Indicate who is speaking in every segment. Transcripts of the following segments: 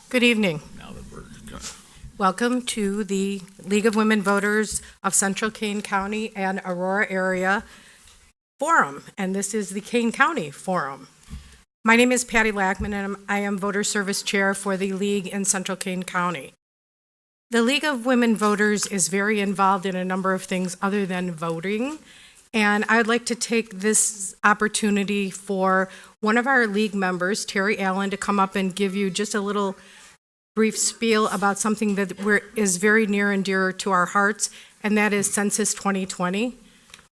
Speaker 1: Good evening.
Speaker 2: Now that we're gonna-
Speaker 1: Welcome to the League of Women Voters of Central Kane County and Aurora Area Forum, and this is the Kane County Forum. My name is Patty Lackman, and I am Voter Service Chair for the League in Central Kane County. The League of Women Voters is very involved in a number of things other than voting, and I would like to take this opportunity for one of our league members, Terry Allen, to come up and give you just a little brief spiel about something that is very near and dear to our hearts, and that is Census 2020.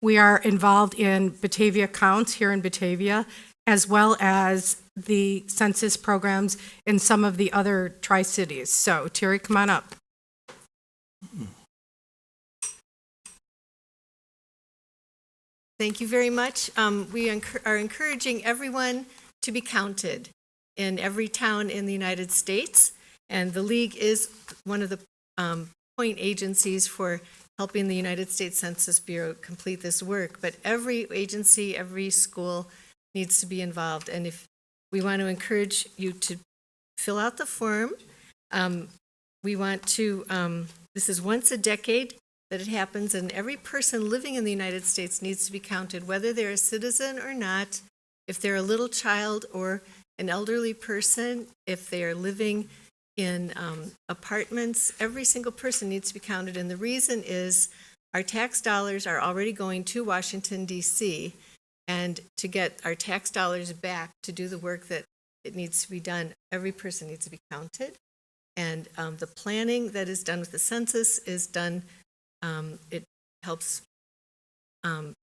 Speaker 1: We are involved in Batavia Counts here in Batavia, as well as the census programs in some of the other Tri-Cities. So, Terry, come on up.
Speaker 3: Thank you very much. We are encouraging everyone to be counted in every town in the United States, and the League is one of the point agencies for helping the United States Census Bureau complete this work. But every agency, every school needs to be involved, and if we want to encourage you to fill out the form. We want to, this is once a decade that it happens, and every person living in the United States needs to be counted, whether they're a citizen or not, if they're a little child or an elderly person, if they are living in apartments, every single person needs to be counted. And the reason is our tax dollars are already going to Washington, D.C., and to get our tax dollars back to do the work that it needs to be done, every person needs to be counted. And the planning that is done with the census is done, it helps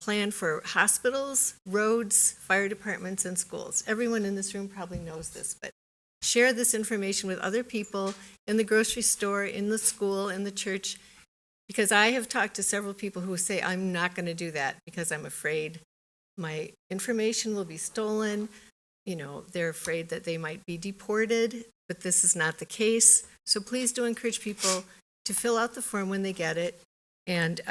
Speaker 3: plan for hospitals, roads, fire departments, and schools. Everyone in this room probably knows this, but share this information with other people in the grocery store, in the school, in the church, because I have talked to several people who say, I'm not going to do that because I'm afraid my information will be stolen. You know, they're afraid that they might be deported, but this is not the case. So please do encourage people to fill out the form when they get it. And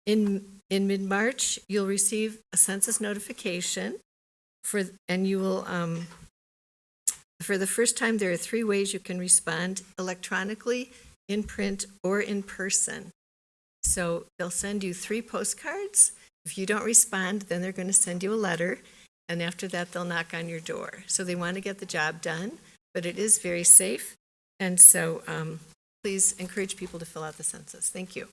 Speaker 3: in mid-March, you'll receive a census notification and you will, for the first time, there are 3 ways you can respond: electronically, in print, or in person. So they'll send you 3 postcards. If you don't respond, then they're going to send you a letter, and after that, they'll knock on your door. So they want to get the job done, but it is very safe, and so please encourage people to fill out the census. Thank you.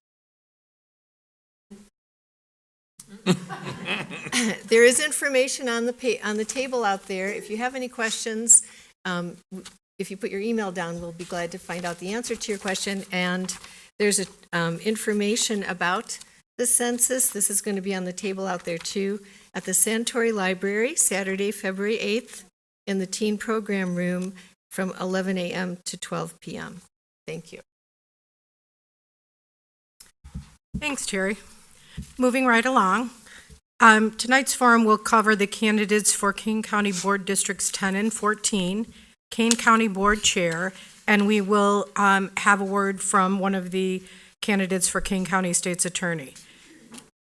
Speaker 3: There is information on the table out there. If you have any questions, if you put your email down, we'll be glad to find out the answer to your question. And there's information about the census. This is going to be on the table out there too at the Santori Library, Saturday, February 8th, in the teen program room from 11 a.m. to 12 p.m. Thank you.
Speaker 1: Thanks, Terry. Moving right along. Tonight's forum will cover the candidates for Kane County Board Districts 10 and 14, Kane County Board Chair, and we will have a word from one of the candidates for Kane County State's Attorney.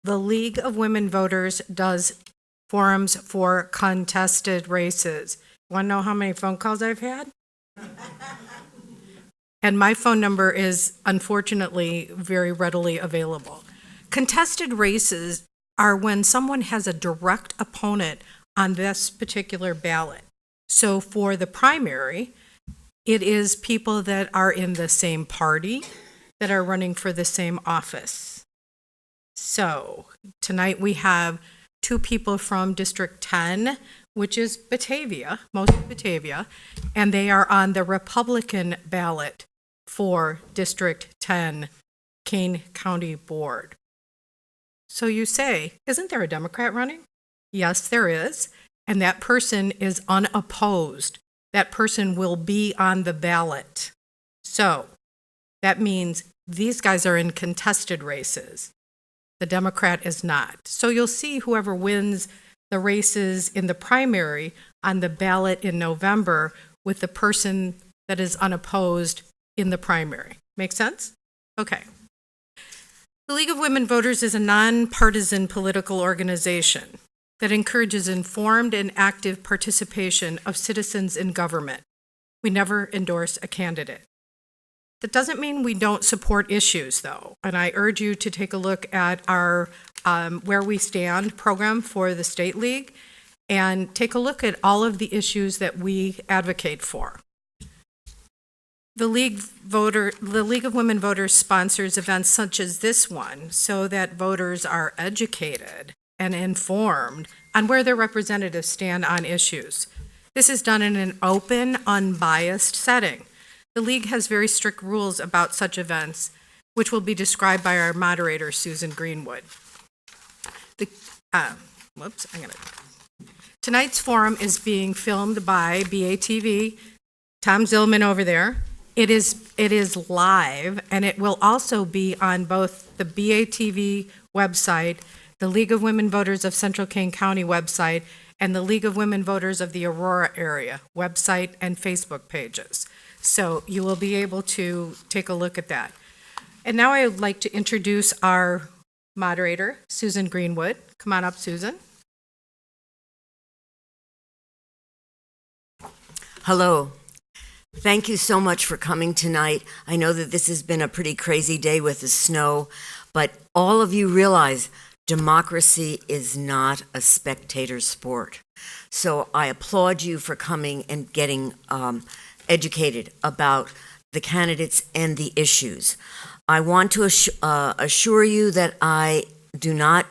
Speaker 1: The League of Women Voters does forums for contested races. Want to know how many phone calls I've had? And my phone number is unfortunately very readily available. Contested races are when someone has a direct opponent on this particular ballot. So for the primary, it is people that are in the same party that are running for the same office. So tonight we have 2 people from District 10, which is Batavia, most of Batavia, and they are on the Republican ballot for District 10, Kane County Board. So you say, isn't there a Democrat running? Yes, there is, and that person is unopposed. That person will be on the ballot. So that means these guys are in contested races. The Democrat is not. So you'll see whoever wins the races in the primary on the ballot in November with the person that is unopposed in the primary. Make sense? Okay. The League of Women Voters is a nonpartisan political organization that encourages informed and active participation of citizens in government. We never endorse a candidate. That doesn't mean we don't support issues, though, and I urge you to take a look at our Where We Stand program for the State League and take a look at all of the issues that we advocate for. The League of Women Voters sponsors events such as this one so that voters are educated and informed on where their representatives stand on issues. This is done in an open, unbiased setting. The League has very strict rules about such events, which will be described by our moderator, Susan Greenwood. Tonight's forum is being filmed by BATV, Tom Zillman over there. It is live, and it will also be on both the BATV website, the League of Women Voters of Central Kane County website, and the League of Women Voters of the Aurora area website and Facebook pages. So you will be able to take a look at that. And now I would like to introduce our moderator, Susan Greenwood. Come on up, Susan.
Speaker 2: Hello. Thank you so much for coming tonight. I know that this has been a pretty crazy day with the snow, but all of you realize democracy is not a spectator sport. So I applaud you for coming and getting educated about the candidates and the issues. I want to assure you that I do not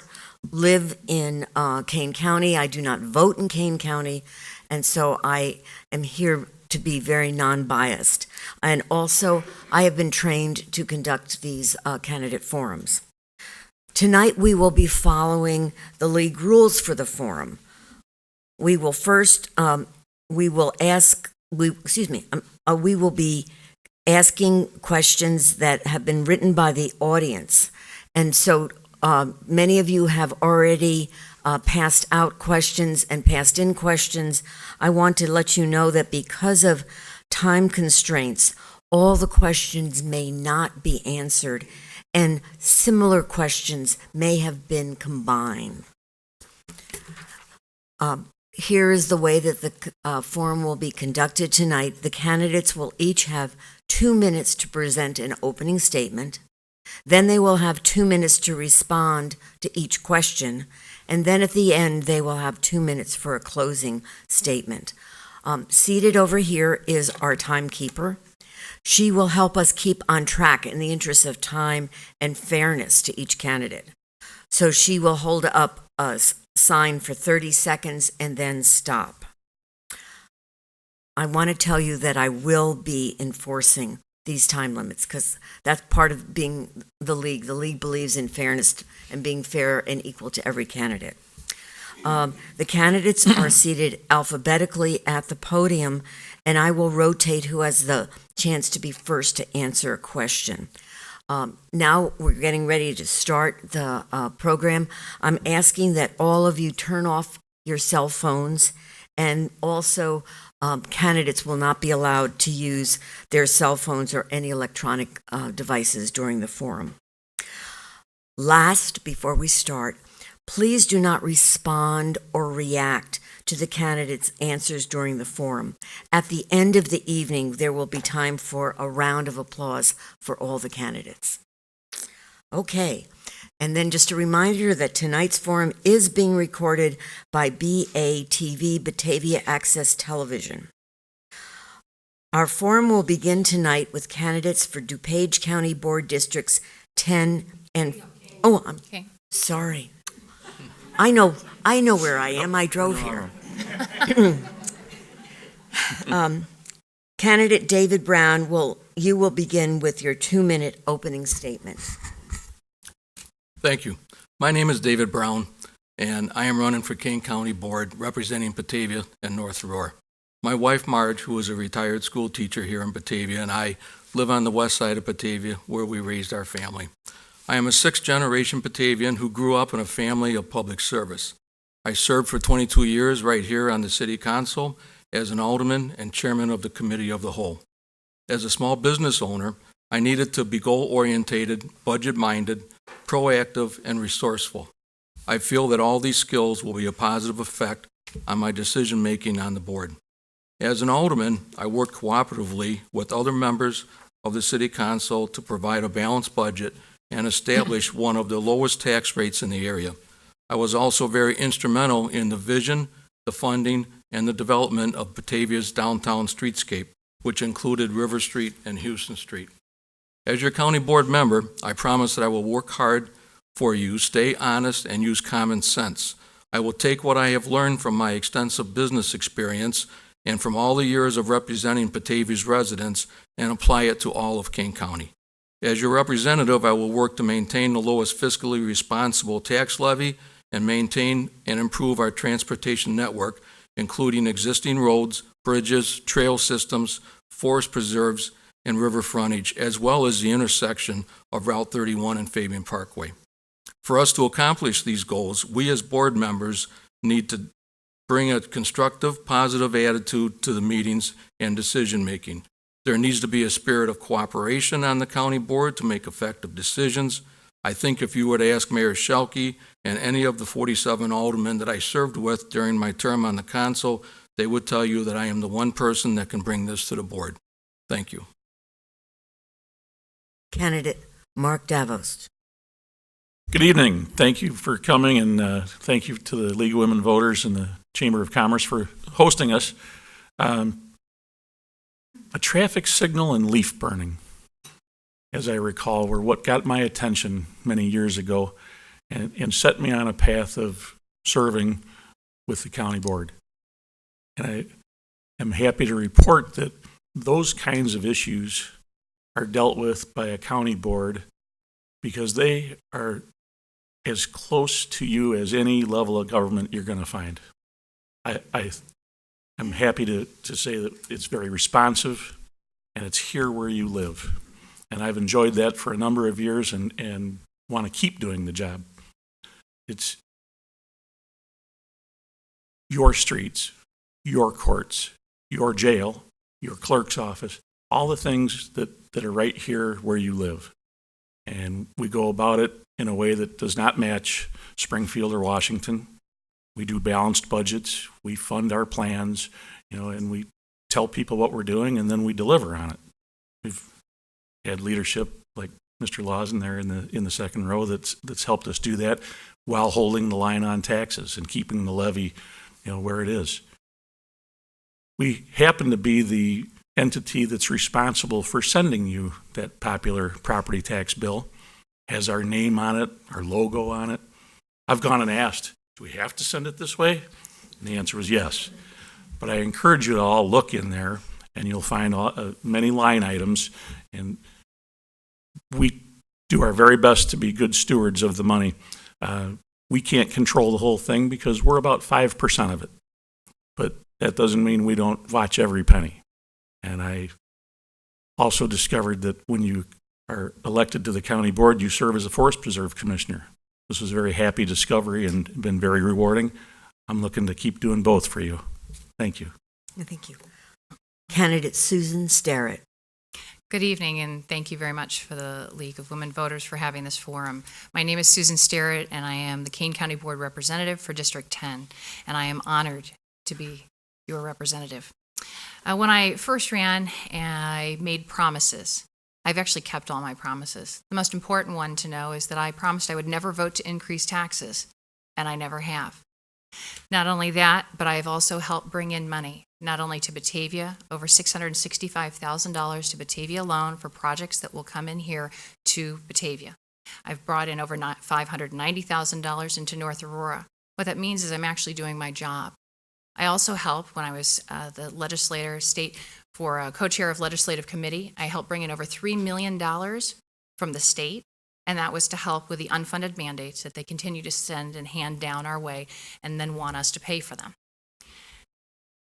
Speaker 2: live in Kane County. I do not vote in Kane County, and so I am here to be very non-biased. And also, I have been trained to conduct these candidate forums. Tonight, we will be following the league rules for the forum. We will first, we will be asking questions that have been written by the audience. And so many of you have already passed out questions and passed in questions. I want to let you know that because of time constraints, all the questions may not be answered, and similar questions may have been combined. Here is the way that the forum will be conducted tonight. The candidates will each have 2 minutes to present an opening statement. Then they will have 2 minutes to respond to each question. And then at the end, they will have 2 minutes for a closing statement. Seated over here is our timekeeper. She will help us keep on track in the interest of time and fairness to each candidate. So she will hold up a sign for 30 seconds and then stop. I want to tell you that I will be enforcing these time limits because that's part of being the league. The league believes in fairness and being fair and equal to every candidate. The candidates are seated alphabetically at the podium, and I will rotate who has the chance to be first to answer a question. Now we're getting ready to start the program. I'm asking that all of you turn off your cell phones, and also candidates will not be allowed to use their cell phones or any electronic devices during the forum. Last, before we start, please do not respond or react to the candidates' answers during the forum. At the end of the evening, there will be time for a round of applause for all the candidates. Okay, and then just a reminder that tonight's forum is being recorded by BATV, Batavia Access Television. Our forum will begin tonight with candidates for DuPage County Board Districts 10 and... Oh, I'm sorry. I know where I am. I drove here. Candidate David Brown, you will begin with your 2-minute opening statement.
Speaker 4: Thank you. My name is David Brown, and I am running for Kane County Board representing Batavia and North Aurora. My wife, Marge, who is a retired school teacher here in Batavia, and I live on the west side of Batavia where we raised our family. I am a 6th-generation Batavian who grew up in a family of public service. I served for 22 years right here on the City Council as an alderman and chairman of the Committee of the Whole. As a small business owner, I needed to be goal-oriented, budget-minded, proactive, and resourceful. I feel that all these skills will be a positive effect on my decision-making on the board. As an alderman, I worked cooperatively with other members of the city council to provide a balanced budget and establish one of the lowest tax rates in the area. I was also very instrumental in the vision, the funding, and the development of Batavia's downtown streetscape, which included River Street and Houston Street. As your county board member, I promise that I will work hard for you, stay honest, and use common sense. I will take what I have learned from my extensive business experience and from all the years of representing Batavia's residents and apply it to all of Kane County. As your representative, I will work to maintain the lowest fiscally responsible tax levy and maintain and improve our transportation network, including existing roads, bridges, trail systems, forest preserves, and river frontage, as well as the intersection of Route 31 and Fabian Parkway. For us to accomplish these goals, we as board members need to bring a constructive, positive attitude to the meetings and decision-making. There needs to be a spirit of cooperation on the county board to make effective decisions. I think if you would ask Mayor Schelke and any of the 47 aldermen that I served with during my term on the council, they would tell you that I am the one person that can bring this to the board. Thank you.
Speaker 2: Candidate Mark Davost.
Speaker 5: Good evening. Thank you for coming, and thank you to the League of Women Voters and the Chamber of Commerce for hosting us. A traffic signal and leaf burning, as I recall, were what got my attention many years ago and set me on a path of serving with the county board. And I am happy to report that those kinds of issues are dealt with by a county board because they are as close to you as any level of government you're going to find. I'm happy to say that it's very responsive and it's here where you live. And I've enjoyed that for a number of years and want to keep doing the job. It's your streets, your courts, your jail, your clerk's office, all the things that are right here where you live. And we go about it in a way that does not match Springfield or Washington. We do balanced budgets, we fund our plans, and we tell people what we're doing, and then we deliver on it. We've had leadership like Mr. Lawson there in the second row that's helped us do that while holding the line on taxes and keeping the levy, where it is. We happen to be the entity that's responsible for sending you that popular property tax bill. Has our name on it, our logo on it. I've gone and asked, do we have to send it this way? And the answer was yes. But I encourage you to all look in there, and you'll find many line items, and we do our very best to be good stewards of the money. We can't control the whole thing because we're about 5% of it. But that doesn't mean we don't watch every penny. And I also discovered that when you are elected to the county board, you serve as a forest preserve commissioner. This was a very happy discovery and been very rewarding. I'm looking to keep doing both for you. Thank you.
Speaker 2: Thank you. Candidate Susan Starrett.
Speaker 6: Good evening, and thank you very much for the League of Women Voters for having this forum. My name is Susan Starrett, and I am the Kane County Board Representative for District 10, and I am honored to be your representative. When I first ran, I made promises. I've actually kept all my promises. The most important one to know is that I promised I would never vote to increase taxes, and I never have. Not only that, but I have also helped bring in money, not only to Batavia, over $665,000 to Batavia alone for projects that will come in here to Batavia. I've brought in over $590,000 into North Aurora. What that means is I'm actually doing my job. I also helped when I was the co-chair of legislative committee. I helped bring in over $3 million from the state, and that was to help with the unfunded mandates that they continue to send and hand down our way and then want us to pay for them.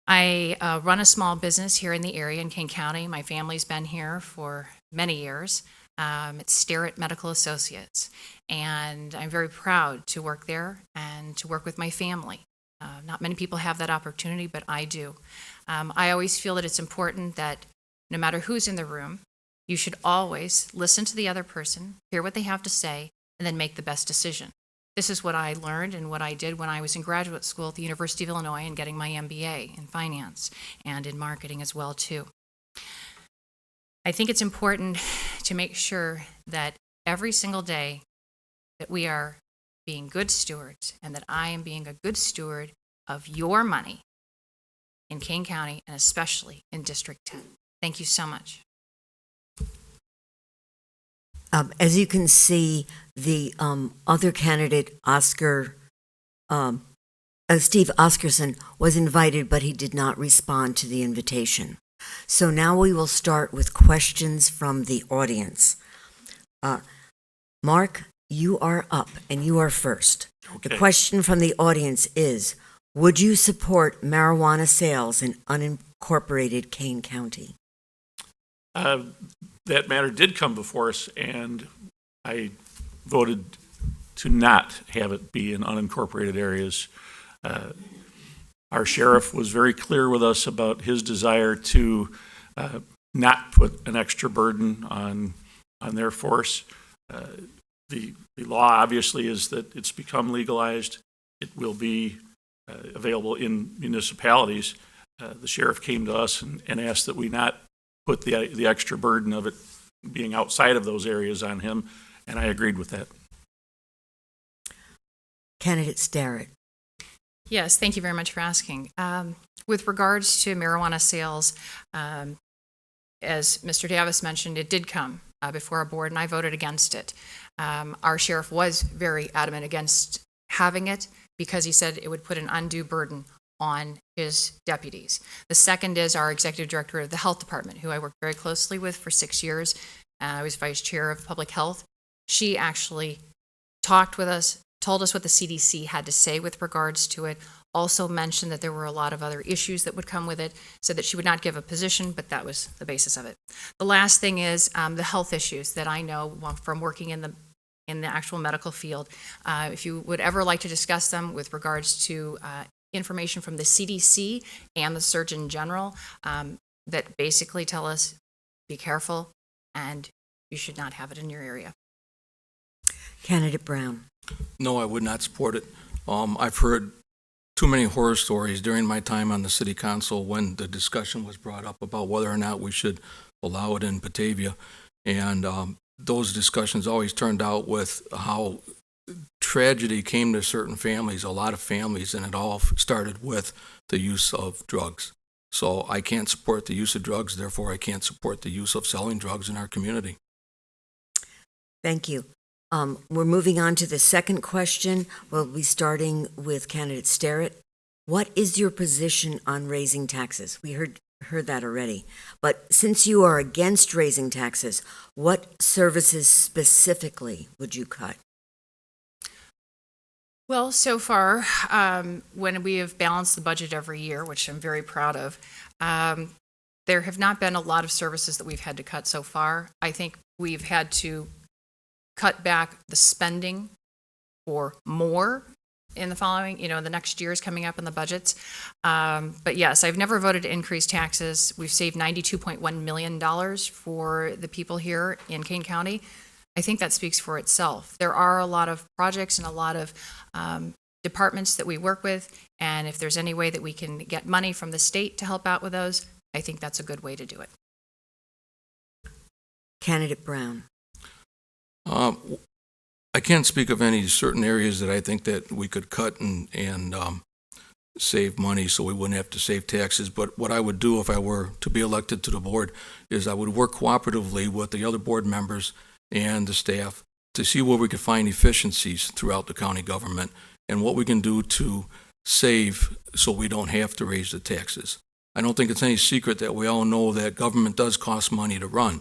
Speaker 6: I run a small business here in the area in Kane County. My family's been here for many years. It's Starrett Medical Associates, and I'm very proud to work there and to work with my family. Not many people have that opportunity, but I do. I always feel that it's important that no matter who's in the room, you should always listen to the other person, hear what they have to say, and then make the best decision. This is what I learned and what I did when I was in graduate school at the University of Illinois and getting my MBA in finance and in marketing as well, too. I think it's important to make sure that every single day that we are being good stewards and that I am being a good steward of your money in Kane County and especially in District 10. Thank you so much.
Speaker 2: As you can see, the other candidate, Steve Oscarson, was invited, but he did not respond to the invitation. So now we will start with questions from the audience. Mark, you are up, and you are first.
Speaker 5: Okay.
Speaker 2: The question from the audience is, would you support marijuana sales in unincorporated Kane County?
Speaker 5: That matter did come before us, and I voted to not have it be in unincorporated areas. Our sheriff was very clear with us about his desire to not put an extra burden on their force. The law obviously is that it's become legalized. It will be available in municipalities. The sheriff came to us and asked that we not put the extra burden of it being outside of those areas on him, and I agreed with that.
Speaker 2: Candidate Starrett.
Speaker 6: Yes, thank you very much for asking. With regards to marijuana sales, as Mr. Davis mentioned, it did come before our board, and I voted against it. Our sheriff was very adamant against having it because he said it would put an undue burden on his deputies. The second is our executive director of the health department, who I worked very closely with for 6 years. I was vice chair of public health. She actually talked with us, told us what the CDC had to say with regards to it, also mentioned that there were a lot of other issues that would come with it, said that she would not give a position, but that was the basis of it. The last thing is the health issues that I know from working in the actual medical field. If you would ever like to discuss them with regards to information from the CDC and the Surgeon General that basically tell us, be careful, and you should not have it in your area.
Speaker 2: Candidate Brown.
Speaker 4: No, I would not support it. I've heard too many horror stories during my time on the city council when the discussion was brought up about whether or not we should allow it in Batavia. And those discussions always turned out with how tragedy came to certain families, a lot of families, and it all started with the use of drugs. So I can't support the use of drugs, therefore I can't support the use of selling drugs in our community.
Speaker 2: Thank you. We're moving on to the second question. We'll be starting with candidate Starrett. What is your position on raising taxes? We heard that already. But since you are against raising taxes, what services specifically would you cut?
Speaker 6: Well, so far, when we have balanced the budget every year, which I'm very proud of, there have not been a lot of services that we've had to cut so far. I think we've had to cut back the spending for more in the following, the next years coming up in the budgets. But yes, I've never voted to increase taxes. We've saved $92.1 million for the people here in Kane County. I think that speaks for itself. There are a lot of projects and a lot of departments that we work with, and if there's any way that we can get money from the state to help out with those, I think that's a good way to do it.
Speaker 2: Candidate Brown.
Speaker 4: I can't speak of any certain areas that I think that we could cut and save money so we wouldn't have to save taxes. But what I would do if I were to be elected to the board is I would work cooperatively with the other board members and the staff to see where we could find efficiencies throughout the county government and what we can do to save so we don't have to raise the taxes. I don't think it's any secret that we all know that government does cost money to run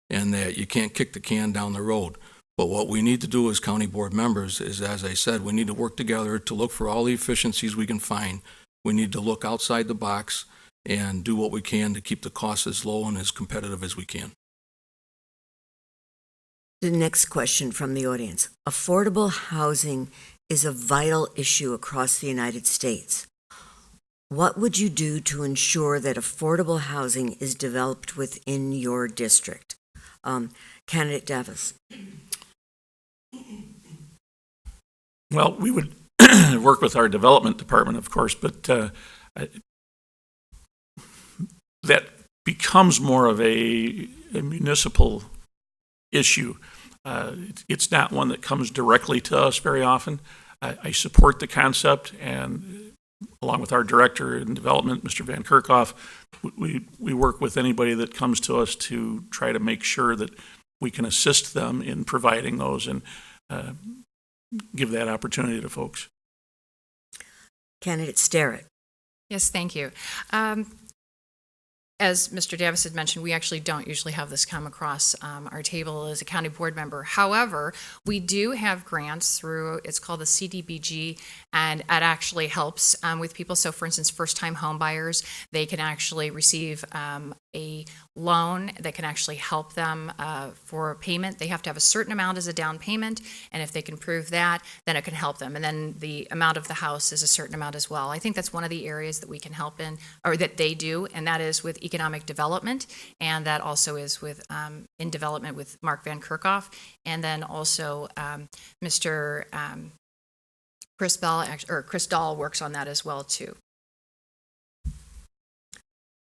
Speaker 4: and that you can't kick the can down the road. But what we need to do as county board members is, as I said, we need to work together to look for all the efficiencies we can find. We need to look outside the box and do what we can to keep the costs as low and as competitive as we can.
Speaker 2: The next question from the audience. Affordable housing is a vital issue across the United States. What would you do to ensure that affordable housing is developed within your district? Candidate Davis.
Speaker 5: Well, we would work with our development department, of course, but that becomes more of a municipal issue. It's not one that comes directly to us very often. I support the concept, and along with our director in development, Mr. Van Kerkhoff, we work with anybody that comes to us to try to make sure that we can assist them in providing those and give that opportunity to folks.
Speaker 2: Candidate Starrett.
Speaker 6: Yes, thank you. As Mr. Davis had mentioned, we actually don't usually have this come across our table as a county board member. However, we do have grants through, it's called the CDBG, and it actually helps with people. So for instance, first-time home buyers, they can actually receive a loan that can actually help them for payment. They have to have a certain amount as a down payment, and if they can prove that, then it can help them. And then the amount of the house is a certain amount as well. I think that's one of the areas that we can help in, or that they do, and that is with economic development, and that also is with in development with Mark Van Kerkhoff, and then also Mr. Chris Bell, or Chris Dahl works on that as well too.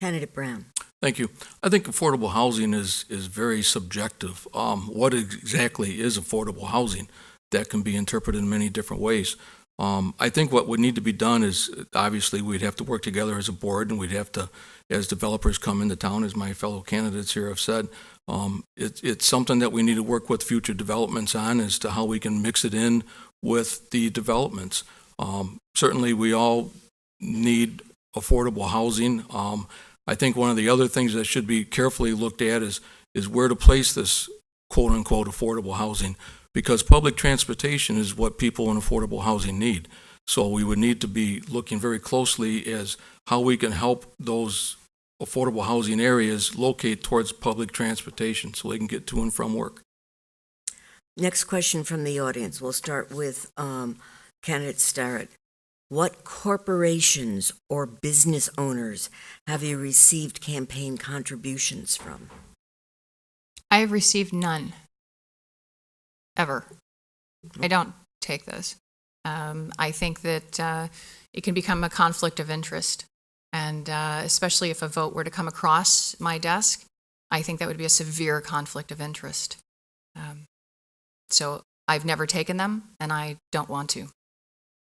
Speaker 2: Candidate Brown.
Speaker 4: Thank you. I think affordable housing is very subjective. What exactly is affordable housing? That can be interpreted in many different ways. I think what would need to be done is, obviously, we'd have to work together as a board, and we'd have to, as developers come into town, as my fellow candidates here have said, it's something that we need to work with future developments on as to how we can mix it in with the developments. Certainly, we all need affordable housing. I think one of the other things that should be carefully looked at is where to place this quote-unquote affordable housing, because public transportation is what people in affordable housing need. So we would need to be looking very closely as how we can help those affordable housing areas locate towards public transportation so they can get to and from work.
Speaker 2: Next question from the audience. We'll start with candidate Starrett. What corporations or business owners have you received campaign contributions from?
Speaker 6: I have received none, ever. I don't take those. I think that it can become a conflict of interest, and especially if a vote were to come across my desk, I think that would be a severe conflict of interest. So I've never taken them, and I don't want to.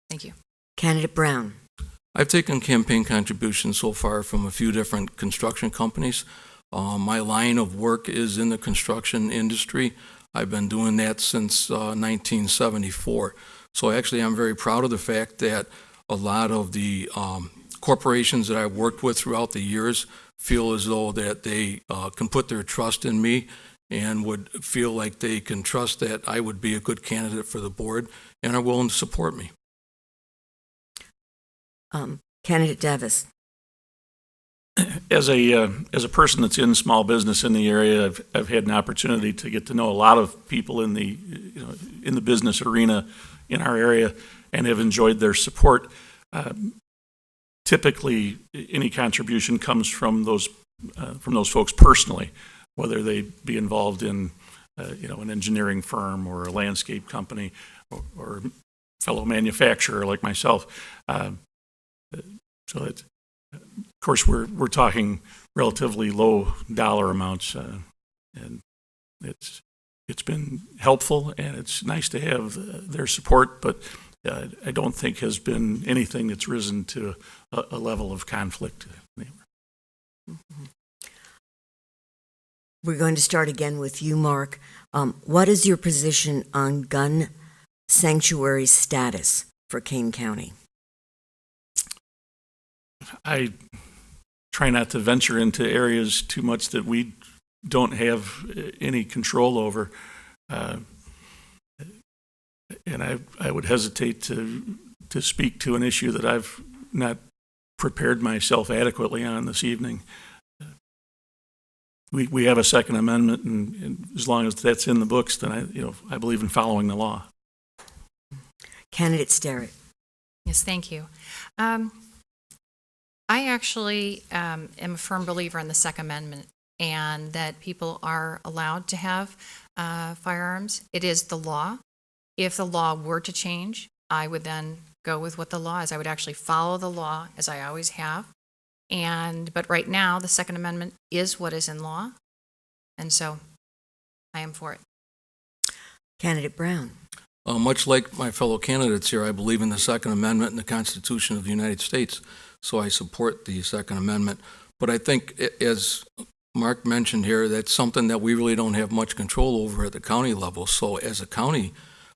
Speaker 6: Thank you.
Speaker 2: Candidate Brown.
Speaker 4: I've taken campaign contributions so far from a few different construction companies. My line of work is in the construction industry. I've been doing that since 1974. So actually, I'm very proud of the fact that a lot of the corporations that I've worked with throughout the years feel as though that they can put their trust in me and would feel like they can trust that I would be a good candidate for the board and are willing to support me.
Speaker 2: Candidate Davis.
Speaker 5: As a person that's in small business in the area, I've had an opportunity to get to know a lot of people in the in the business arena in our area, and have enjoyed their support. Typically, any contribution comes from those folks personally, whether they be involved in an engineering firm or a landscape company or fellow manufacturer like myself. So that, of course, we're talking relatively low dollar amounts, and it's been helpful, and it's nice to have their support, but I don't think has been anything that's risen to a level of conflict.
Speaker 2: We're going to start again with you, Mark. What is your position on gun sanctuary status for Kane County?
Speaker 5: I try not to venture into areas too much that we don't have any control over. And I would hesitate to speak to an issue that I've not prepared myself adequately on this evening. We have a Second Amendment, and as long as that's in the books, then I believe in following the law.
Speaker 2: Candidate Starrett.
Speaker 6: Yes, thank you. I actually am a firm believer in the Second Amendment, and that people are allowed to have firearms. It is the law. If the law were to change, I would then go with what the law is. I would actually follow the law as I always have. But right now, the Second Amendment is what is in law. And so I am for it.
Speaker 2: Candidate Brown.
Speaker 4: Much like my fellow candidates here, I believe in the Second Amendment and the Constitution of the United States, so I support the Second Amendment. But I think, as Mark mentioned here, that's something that we really don't have much control over at the county level. So as a county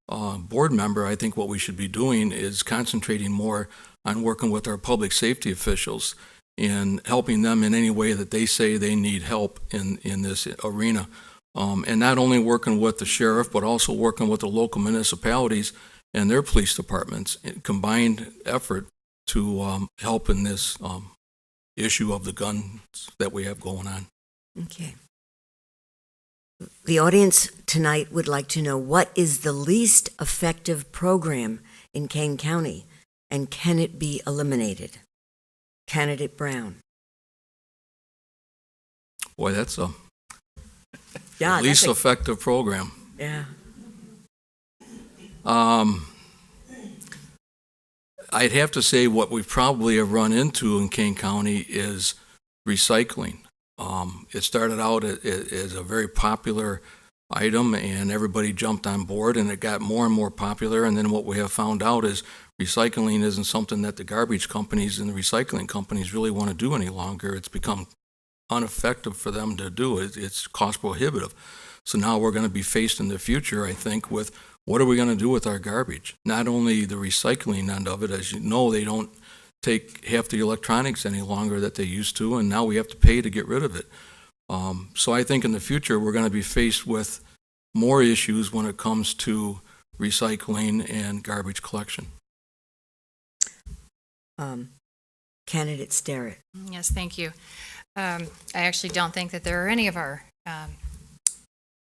Speaker 4: board member, I think what we should be doing is concentrating more on working with our public safety officials and helping them in any way that they say they need help in this arena. And not only working with the sheriff, but also working with the local municipalities and their police departments in combined effort to help in this issue of the guns that we have going on.
Speaker 2: Okay. The audience tonight would like to know, what is the least effective program in Kane County, and can it be eliminated? Candidate Brown.
Speaker 4: Boy, that's a
Speaker 2: Yeah,
Speaker 4: least effective program.
Speaker 2: yeah.
Speaker 4: I'd have to say what we probably have run into in Kane County is recycling. It started out as a very popular item, and everybody jumped on board, and it got more and more popular. And then what we have found out is recycling isn't something that the garbage companies and the recycling companies really want to do any longer. It's become ineffective for them to do it. It's cost prohibitive. So now we're going to be faced in the future, I think, with what are we going to do with our garbage? Not only the recycling end of it, as you know, they don't take half the electronics any longer that they used to, and now we have to pay to get rid of it. So I think in the future we're going to be faced with more issues when it comes to recycling and garbage collection.
Speaker 2: Candidate Sterrett.
Speaker 6: Yes, thank you. I actually don't think that there are any of our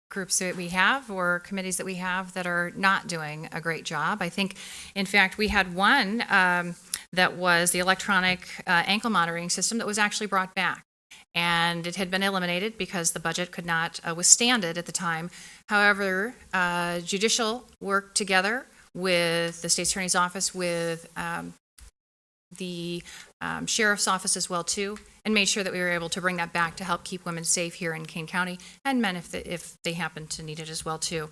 Speaker 6: groups that we have or committees that we have that are not doing a great job. I think, in fact, we had one that was the electronic ankle monitoring system that was actually brought back. And it had been eliminated because the budget could not withstand it at the time. However, judicial worked together with the state's attorney's office, with the sheriff's office as well too, and made sure that we were able to bring that back to help keep women safe here in Kane County, and men if they happen to need it as well too.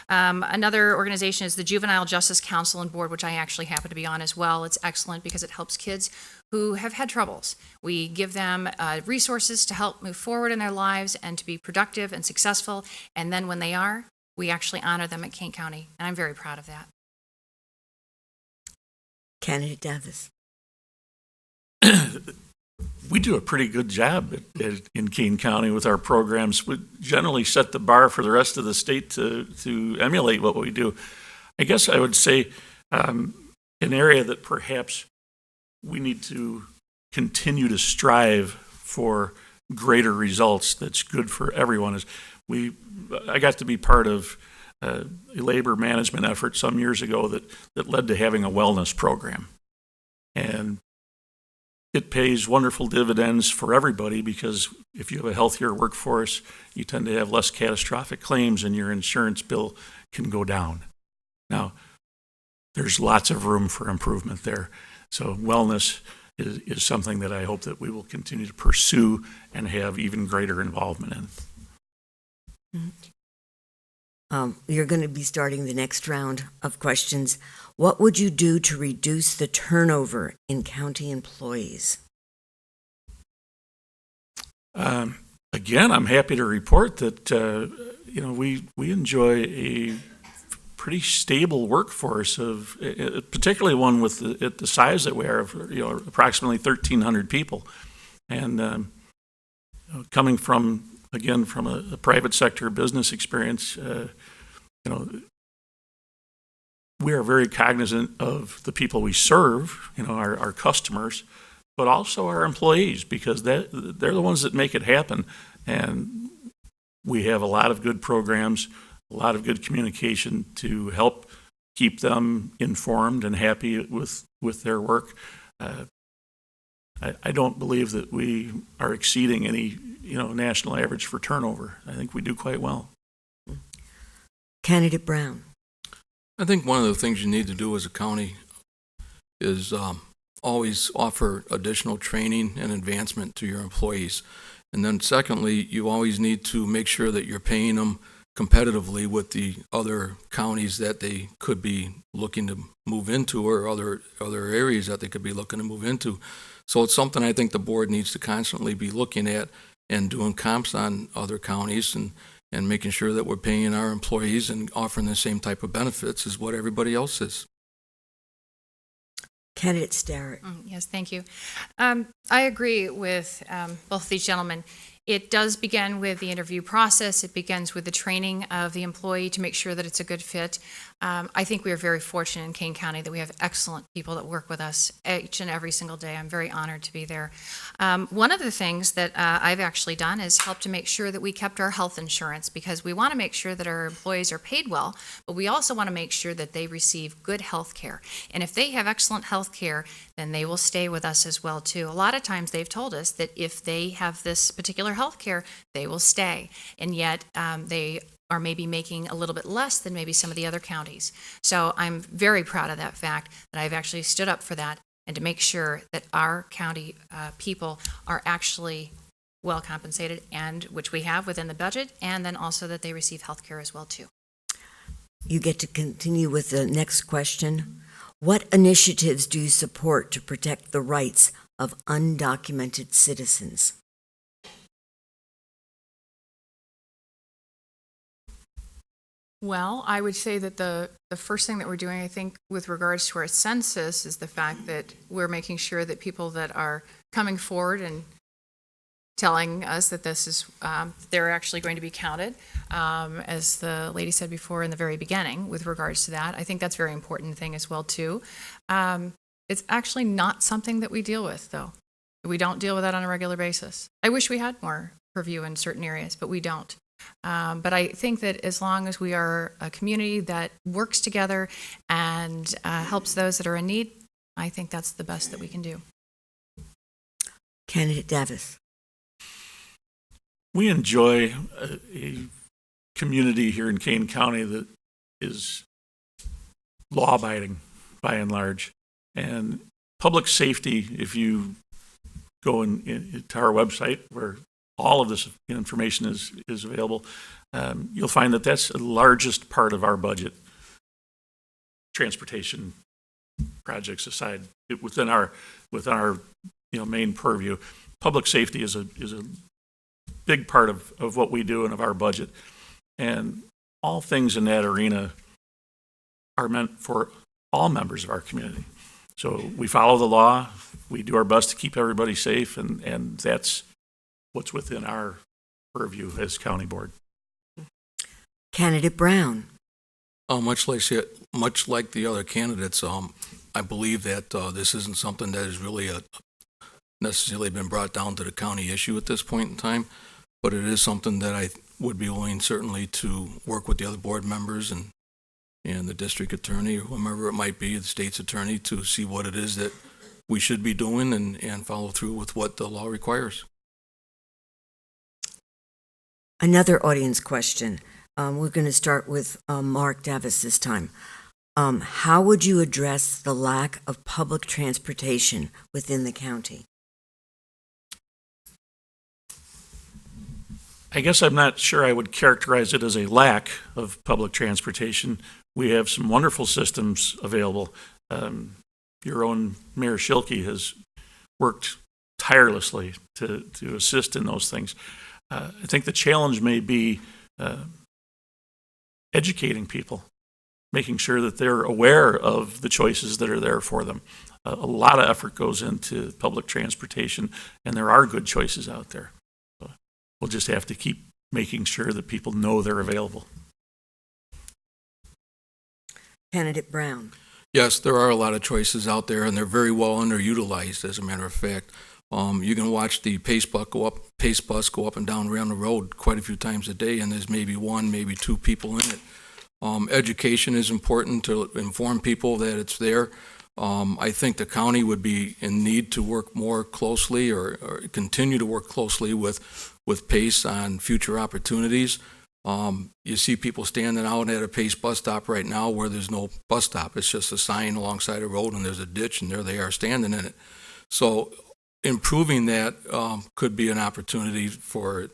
Speaker 6: Another organization is the Juvenile Justice Council and Board, which I actually happen to be on as well. It's excellent because it helps kids who have had troubles. We give them resources to help move forward in their lives and to be productive and successful, and then when they are, we actually honor them at Kane County, and I'm very proud of that.
Speaker 2: Candidate Davis.
Speaker 5: We do a pretty good job in Kane County with our programs. We generally set the bar for the rest of the state to emulate what we do. I guess I would say an area that perhaps we need to continue to strive for greater results that's good for everyone is I got to be part of a labor management effort some years ago that led to having a wellness program. And it pays wonderful dividends for everybody, because if you have a healthier workforce, you tend to have less catastrophic claims and your insurance bill can go down. Now, there's lots of room for improvement there. So wellness is something that I hope that we will continue to pursue and have even greater involvement in.
Speaker 2: You're going to be starting the next round of questions. What would you do to reduce the turnover in county employees?
Speaker 5: Again, I'm happy to report that we enjoy a pretty stable workforce of, particularly one with the size that we are, of approximately 1,300 people, and coming from a private sector business experience, we are very cognizant of the people we serve, our customers, but also our employees, because they're the ones that make it happen. And we have a lot of good programs, a lot of good communication to help keep them informed and happy with their work. I don't believe that we are exceeding any national average for turnover. I think we do quite well.
Speaker 2: Candidate Brown.
Speaker 4: I think one of the things you need to do as a county is always offer additional training and advancement to your employees. And then secondly, you always need to make sure that you're paying them competitively with the other counties that they could be looking to move into, or other areas that they could be looking to move into. So it's something I think the board needs to constantly be looking at and doing comps on other counties and making sure that we're paying our employees and offering the same type of benefits as what everybody else is.
Speaker 2: Candidate Starrett.
Speaker 6: Yes, thank you. I agree with both these gentlemen. It does begin with the interview process. It begins with the training of the employee to make sure that it's a good fit. I think we are very fortunate in Kane County that we have excellent people that work with us each and every single day. I'm very honored to be there. One of the things that I've actually done is help to make sure that we kept our health insurance, because we want to make sure that our employees are paid well, but we also want to make sure that they receive good health care. And if they have excellent health care, then they will stay with us as well too. A lot of times they've told us that if they have this particular health care, they will stay. And yet they are maybe making a little bit less than maybe some of the other counties. So I'm very proud of that fact that I've actually stood up for that and to make sure that our county people are actually well compensated, and which we have within the budget, and then also that they receive health care as well too.
Speaker 2: You get to continue with the next question. What initiatives do you support to protect the rights of undocumented citizens?
Speaker 7: Well, I would say that the first thing that we're doing, I think, with regards to our census is the fact that we're making sure that people that are coming forward and telling us that this is, they're actually going to be counted, as the lady said before in the very beginning with regards to that. I think that's a very important thing as well, too. It's actually not something that we deal with, though. We don't deal with that on a regular basis. I wish we had more purview in certain areas, but we don't. But I think that as long as we are a community that works together and helps those that are in need, I think that's the best that we can do.
Speaker 2: Candidate Davis.
Speaker 5: We enjoy a community here in Kane County that is law-abiding by and large. And public safety, if you go to our website where all of this information is available, you'll find that that's the largest part of our budget. Transportation projects aside, within our main purview, public safety is a big part of what we do and of our budget. And all things in that arena are meant for all members of our community. So we follow the law, we do our best to keep everybody safe, and that's what's within our purview as county board.
Speaker 2: Candidate Brown.
Speaker 4: Much like the other candidates, I believe that this isn't something that has really necessarily been brought down to the county issue at this point in time, but it is something that I would be willing certainly to work with the other board members and the district attorney or whomever it might be, the state's attorney, to see what it is that we should be doing and follow through with what the law requires.
Speaker 2: Another audience question. We're going to start with Mark Davis this time. How would you address the lack of public transportation within the county?
Speaker 5: I guess I'm not sure I would characterize it as a lack of public transportation. We have some wonderful systems available. Your own Mayor Schilke has worked tirelessly to assist in those things. I think the challenge may be educating people, making sure that they're aware of the choices that are there for them. A lot of effort goes into public transportation, and there are good choices out there. So we'll just have to keep making sure that people know they're available.
Speaker 2: Candidate Brown.
Speaker 4: Yes, there are a lot of choices out there, and they're very well underutilized, as a matter of fact. You can watch the pace bus go up and down around the road quite a few times a day, and there's maybe one, maybe two people in it. Education is important to inform people that it's there. I think the county would be in need to work more closely or continue to work closely with PACE on future opportunities. You see people standing out at a Pace bus stop right now where there's no bus stop. It's just a sign alongside the road and there's a ditch and there they are standing in it. So improving that could be an opportunity for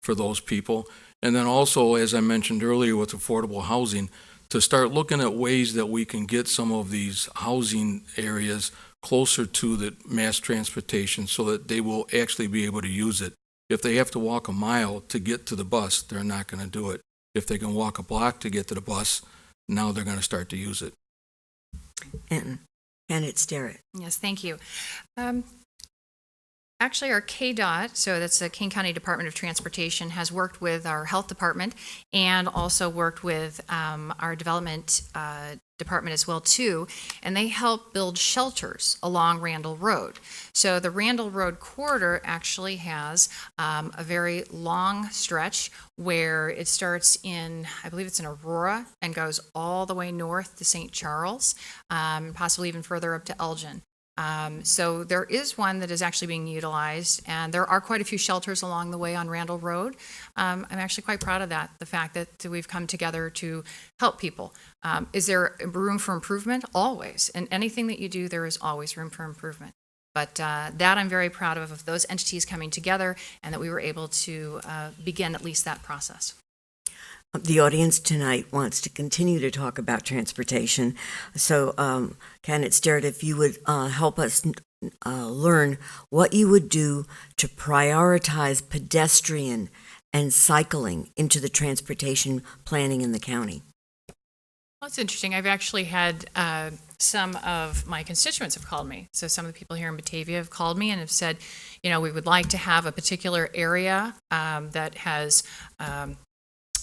Speaker 4: those people. And then also, as I mentioned earlier with affordable housing, to start looking at ways that we can get some of these housing areas closer to the mass transportation so that they will actually be able to use it. If they have to walk a mile to get to the bus, they're not going to do it. If they can walk a block to get to the bus, now they're going to start to use it.
Speaker 2: And candidate Sterrett.
Speaker 6: Yes, thank you. Actually, our KDOT, so that's the Kane County Department of Transportation, has worked with our health department and also worked with our development department as well too, and they help build shelters along Randall Road. So the Randall Road corridor actually has a very long stretch where it starts in, I believe it's in Aurora, and goes all the way north to St. Charles, possibly even further up to Elgin. So there is one that is actually being utilized, and there are quite a few shelters along the way on Randall Road. I'm actually quite proud of that, the fact that we've come together to help people. Is there room for improvement? Always. In anything that you do, there is always room for improvement. But that I'm very proud of those entities coming together and that we were able to begin at least that process.
Speaker 2: The audience tonight wants to continue to talk about transportation. So, candidate Sterrett, if you would help us learn what you would do to prioritize pedestrian and cycling into the transportation planning in the county.
Speaker 6: Well, it's interesting. I've actually had some of my constituents have called me. So some of the people here in Batavia have called me and have said, you know, we would like to have a particular area that has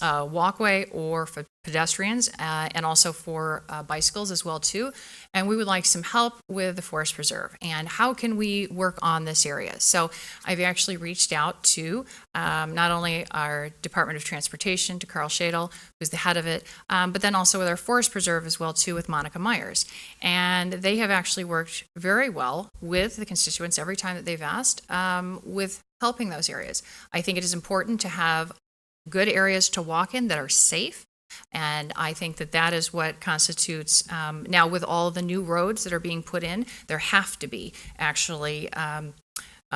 Speaker 6: walkway or for pedestrians and also for bicycles as well too. And we would like some help with the Forest Preserve and how can we work on this area. So I've actually reached out to not only our Department of Transportation, to Carl Shadle, who's the head of it, but then also with our Forest Preserve as well too with Monica Myers. And they have actually worked very well with the constituents every time that they've asked with helping those areas. I think it is important to have good areas to walk in that are safe. And I think that that is what constitutes, now with all the new roads that are being put in, there have to be actually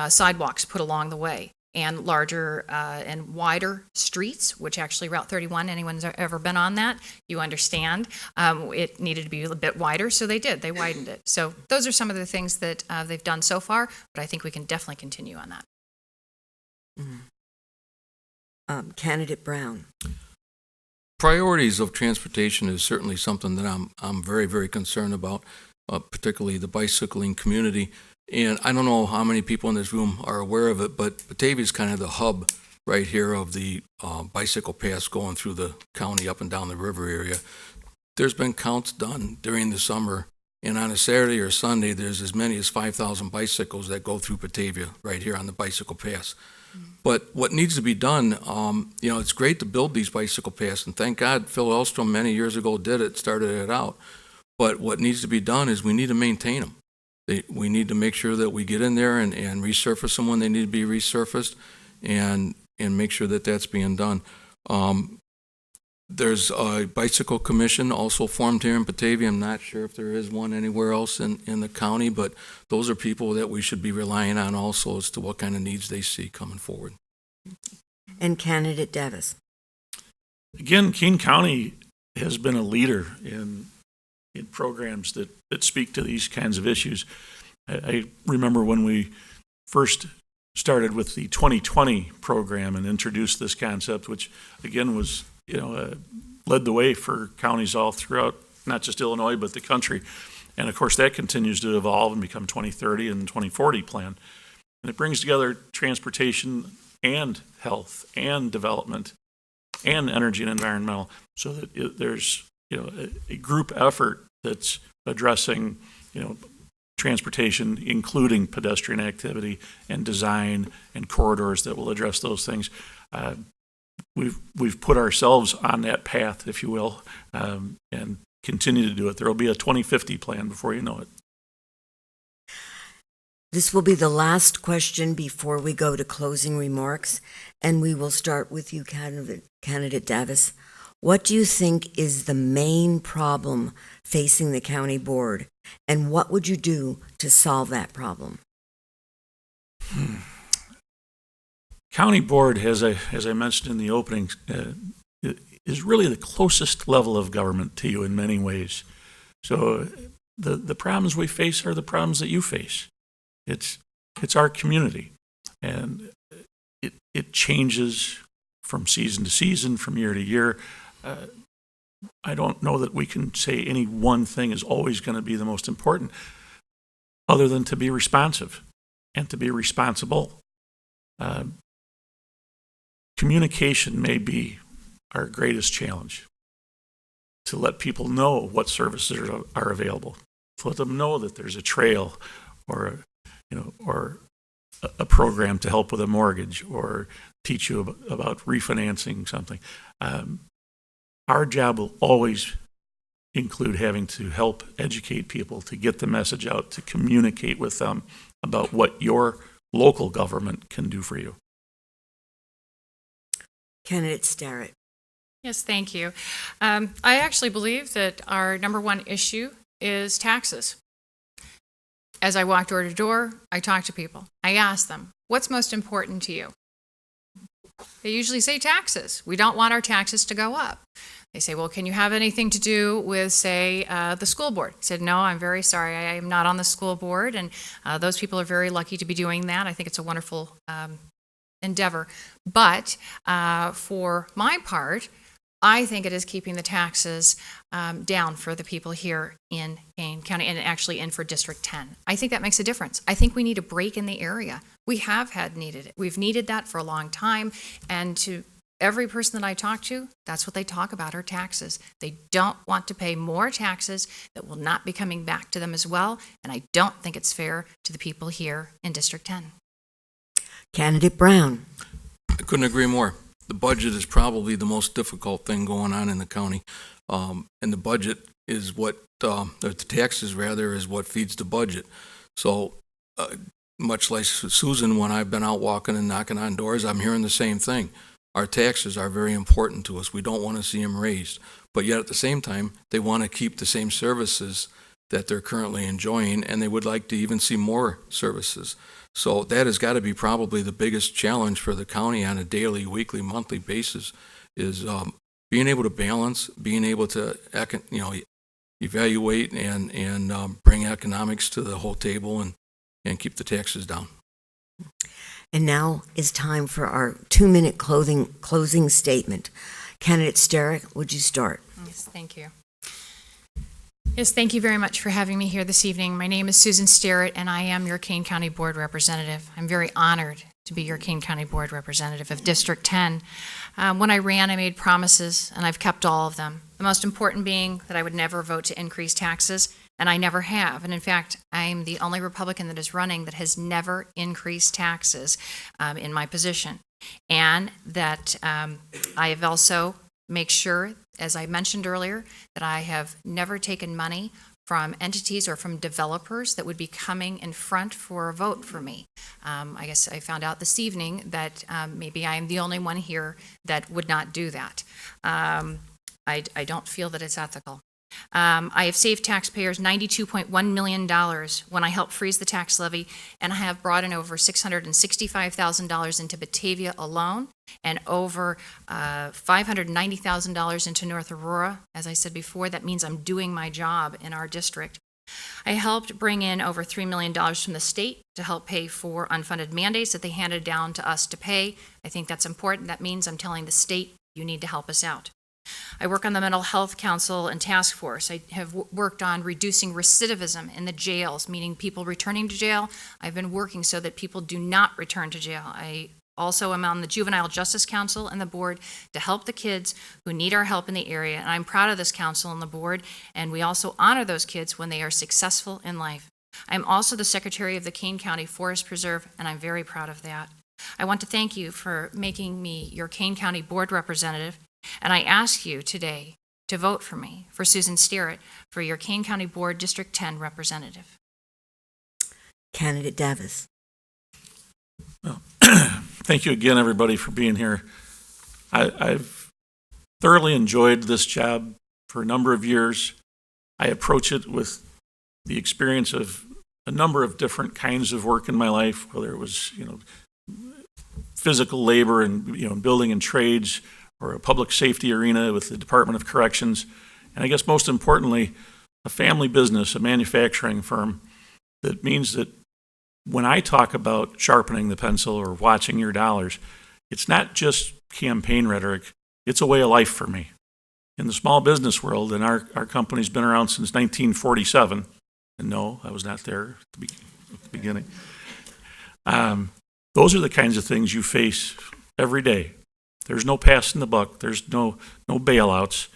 Speaker 6: sidewalks put along the way and larger and wider streets, which actually Route 31, anyone's ever been on that, you understand, it needed to be a bit wider, so they did, they widened it. So those are some of the things that they've done so far, but I think we can definitely continue on that.
Speaker 2: Mm-hmm. Candidate Brown.
Speaker 4: Priorities of transportation is certainly something that I'm very, very concerned about, particularly the bicycling community. And I don't know how many people in this room are aware of it, but Batavia is kind of the hub right here of the bicycle paths going through the county up and down the river area. There's been counts done during the summer, and on a Saturday or Sunday, there's as many as 5,000 bicycles that go through Batavia right here on the bicycle paths. But what needs to be done, it's great to build these bicycle paths, and thank God Phil Elstrom many years ago started it out. But what needs to be done is we need to maintain them. We need to make sure that we get in there and resurface them when they need to be resurfaced, and make sure that that's being done. There's a bicycle commission also formed here in Batavia. I'm not sure if there is one anywhere else in the county, but those are people that we should be relying on also as to what kind of needs they see coming forward.
Speaker 2: And candidate Davis.
Speaker 5: Again, Kane County has been a leader in programs that speak to these kinds of issues. I remember when we first started with the 2020 program and introduced this concept, which again was led the way for counties all throughout, not just Illinois, but the country. And of course, that continues to evolve and become 2030 and 2040 plan. And it brings together transportation and health and development and energy and environmental so that there's, a group effort that's addressing, transportation, including pedestrian activity and design and corridors that will address those things. We've put ourselves on that path, if you will, and continue to do it. There will be a 2050 plan before you know it.
Speaker 2: This will be the last question before we go to closing remarks. And we will start with you, Candidate Davis. What do you think is the main problem facing the county board, and what would you do to solve that problem?
Speaker 5: County board, as I mentioned in the opening, is really the closest level of government to you in many ways. So the problems we face are the problems that you face. It's our community, and it changes from season to season, from year to year. I don't know that we can say any one thing is always going to be the most important, other than to be responsive and to be responsible. Communication may be our greatest challenge, to let people know what services are available, to let them know that there's a trail or a program to help with a mortgage or teach you about refinancing something. Our job will always include having to help educate people, to get the message out, to communicate with them about what your local government can do for you.
Speaker 2: Candidate Starrett.
Speaker 6: Yes, thank you. I actually believe that our number one issue is taxes. As I walk door to door, I talk to people. I ask them, what's most important to you? They usually say taxes. We don't want our taxes to go up. They say, well, can you have anything to do with, say, the school board? I said, no, I'm very sorry. I am not on the school board, and those people are very lucky to be doing that. I think it's a wonderful endeavor. But for my part, I think it is keeping the taxes down for the people here in Kane County and actually in for District 10. I think that makes a difference. I think we need a break in the area. We have needed it. We've needed that for a long time. And to every person that I talk to, that's what they talk about, are taxes. They don't want to pay more taxes that will not be coming back to them as well. And I don't think it's fair to the people here in District 10.
Speaker 2: Candidate Brown.
Speaker 4: I couldn't agree more. The budget is probably the most difficult thing going on in the county. And the budget is what, the taxes rather, is what feeds the budget. So much like Susan, when I've been out walking and knocking on doors, I'm hearing the same thing. Our taxes are very important to us. We don't want to see them raised. But yet at the same time, they want to keep the same services that they're currently enjoying, and they would like to even see more services. So that has got to be probably the biggest challenge for the county on a daily, weekly, monthly basis, is being able to balance, being able to evaluate and bring economics to the whole table and keep the taxes down.
Speaker 2: And now is time for our 2-minute closing statement. Candidate Starrett, would you start?
Speaker 6: Yes, thank you. Yes, thank you very much for having me here this evening. My name is Susan Starrett, and I am your Kane County Board Representative. I'm very honored to be your Kane County Board Representative of District 10. When I ran, I made promises, and I've kept all of them. The most important being that I would never vote to increase taxes, and I never have. And in fact, I'm the only Republican that is running that has never increased taxes in my position. And that I have also make sure, as I mentioned earlier, that I have never taken money from entities or from developers that would be coming in front for a vote for me. I guess I found out this evening that maybe I am the only one here that would not do that. I don't feel that it's ethical. I have saved taxpayers $92.1 million when I helped freeze the tax levy, and I have brought in over $665,000 into Batavia alone and over $590,000 into North Aurora. As I said before, that means I'm doing my job in our district. I helped bring in over $3 million from the state to help pay for unfunded mandates that they handed down to us to pay. I think that's important. That means I'm telling the state, you need to help us out. I work on the Mental Health Council and Task Force. I have worked on reducing recidivism in the jails, meaning people returning to jail. I've been working so that people do not return to jail. I also am on the Juvenile Justice Council and the board to help the kids who need our help in the area. And I'm proud of this council and the board, and we also honor those kids when they are successful in life. I'm also the secretary of the Kane County Forest Preserve, and I'm very proud of that. I want to thank you for making me your Kane County Board Representative. And I ask you today to vote for me, for Susan Starrett, for your Kane County Board District 10 representative.
Speaker 2: Candidate Davis.
Speaker 5: Well, Thank you again, everybody, for being here. I've thoroughly enjoyed this job for a number of years. I approach it with the experience of a number of different kinds of work in my life, whether it was, physical labor and, building and trades, or a public safety arena with the Department of Corrections. And I guess most importantly, a family business, a manufacturing firm, that means that when I talk about sharpening the pencil or watching your dollars, it's not just campaign rhetoric, it's a way of life for me. In the small business world, and our company's been around since 1947, and no, I was not there at the beginning. Those are the kinds of things you face every day. There's no passing the buck, there's no bailouts.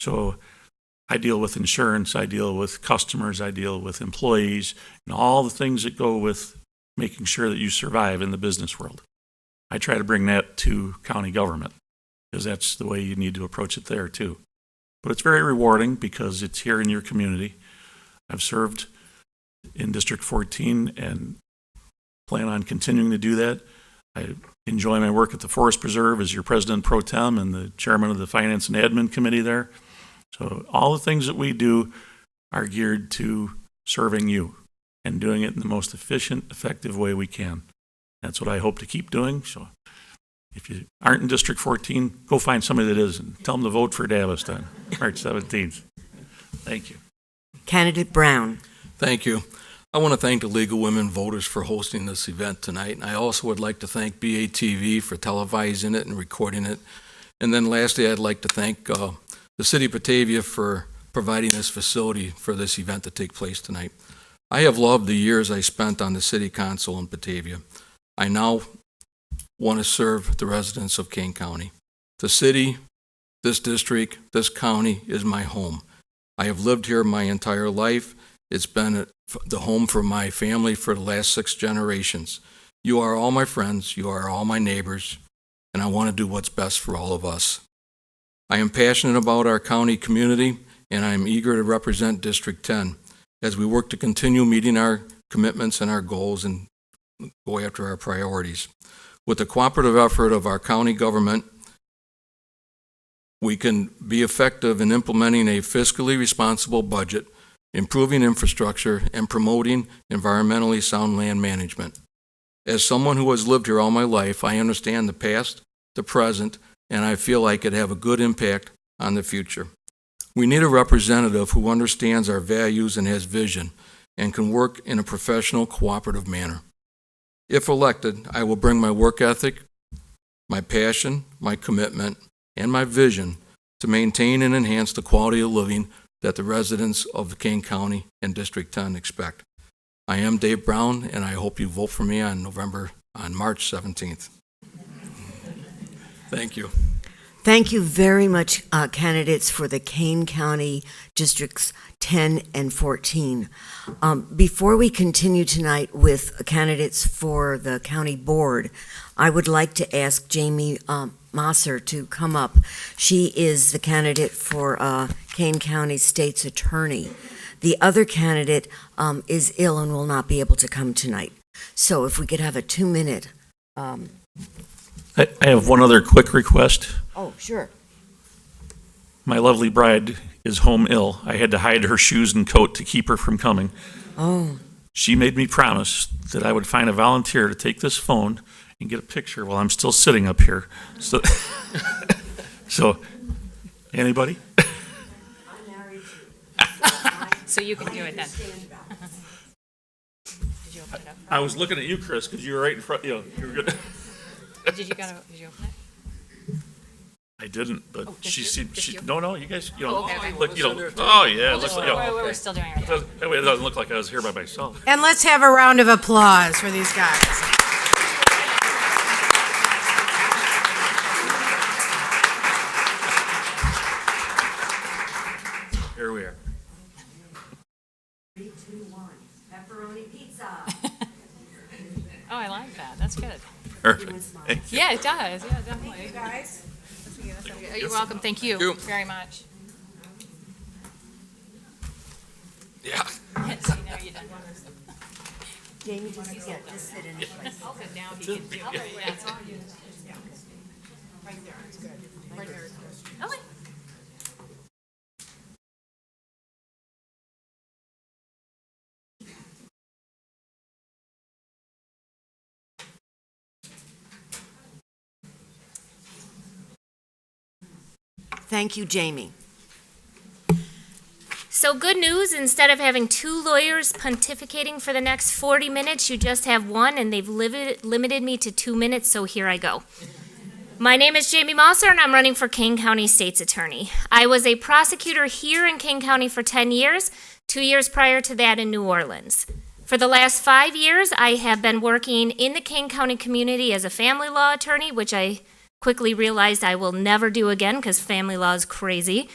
Speaker 5: So I deal with insurance, I deal with customers, I deal with employees, and all the things that go with making sure that you survive in the business world. I try to bring that to county government, because that's the way you need to approach it there too. But it's very rewarding because it's here in your community. I've served in District 14 and plan on continuing to do that. I enjoy my work at the Forest Preserve as your president pro tem and the chairman of the Finance and Admin Committee there. So all the things that we do are geared to serving you and doing it in the most efficient, effective way we can. That's what I hope to keep doing. So if you aren't in District 14, go find somebody that is and tell them to vote for Davis on March 17th. Thank you.
Speaker 2: Candidate Brown.
Speaker 4: Thank you. I want to thank the League of Women Voters for hosting this event tonight. And I also would like to thank BATV for televising it and recording it. And then lastly, I'd like to thank the City of Batavia for providing this facility for this event to take place tonight. I have loved the years I spent on the City Council in Batavia. I now want to serve the residents of Kane County. The city, this district, this county is my home. I have lived here my entire life. It's been the home for my family for the last 6 generations. You are all my friends, you are all my neighbors, and I want to do what's best for all of us. I am passionate about our county community, and I am eager to represent District 10 as we work to continue meeting our commitments and our goals and go after our priorities. With the cooperative effort of our county government, we can be effective in implementing a fiscally responsible budget, improving infrastructure, and promoting environmentally sound land management. As someone who has lived here all my life, I understand the past, the present, and I feel I could have a good impact on the future. We need a representative who understands our values and has vision and can work in a professional, cooperative manner. If elected, I will bring my work ethic, my passion, my commitment, and my vision to maintain and enhance the quality of living that the residents of Kane County and District 10 expect. I am Dave Brown, and I hope you vote for me on March 17th. Thank you.
Speaker 2: Thank you very much, candidates for the Kane County Districts 10 and 14. Before we continue tonight with candidates for the county board, I would like to ask Jamie Mosser to come up. She is the candidate for Kane County State's Attorney. The other candidate is ill and will not be able to come tonight. So if we could have a 2-minute.
Speaker 5: I have one other quick request.
Speaker 2: Oh, sure.
Speaker 5: My lovely bride is home ill. I had to hide her shoes and coat to keep her from coming.
Speaker 2: Oh.
Speaker 5: She made me promise that I would find a volunteer to take this phone and get a picture while I'm still sitting up here. So, so anybody?
Speaker 6: So you can do it then. Did you open it up?
Speaker 5: I was looking at you, Chris, because you were right in front. You were good.
Speaker 6: Did you open it?
Speaker 5: I didn't, but
Speaker 6: Oh,
Speaker 5: she
Speaker 6: just
Speaker 5: seemed.
Speaker 6: you? Just you?
Speaker 5: No, you guys.
Speaker 6: Oh, okay.
Speaker 5: Look, oh yeah,
Speaker 6: We'll
Speaker 5: looks
Speaker 6: just-
Speaker 5: like.
Speaker 6: we're still doing it right now.
Speaker 5: That way it doesn't look like I was here by myself.
Speaker 1: And let's have a round of applause for these guys.
Speaker 5: Here we are.
Speaker 2: 3, 2, 1. Pepperoni pizza.
Speaker 6: Oh, I like that. That's good.
Speaker 5: Perfect. Thank you.
Speaker 6: Yeah, it does. Yeah, definitely. Guys. You're welcome. Thank you
Speaker 4: Thank you.
Speaker 6: very much.
Speaker 4: Yeah.
Speaker 6: See, now you're done.
Speaker 2: Jamie, just sit in place. Thank you, Jamie.
Speaker 8: So good news, instead of having two lawyers pontificating for the next 40 minutes, you just have one, and they've limited me to 2 minutes, so here I go. My name is Jamie Mosser, and I'm running for Kane County State's Attorney. I was a prosecutor here in Kane County for 10 years, 2 years prior to that in New Orleans. For the last 5 years, I have been working in the Kane County community as a family law attorney, which I quickly realized I will never do again because family law is crazy.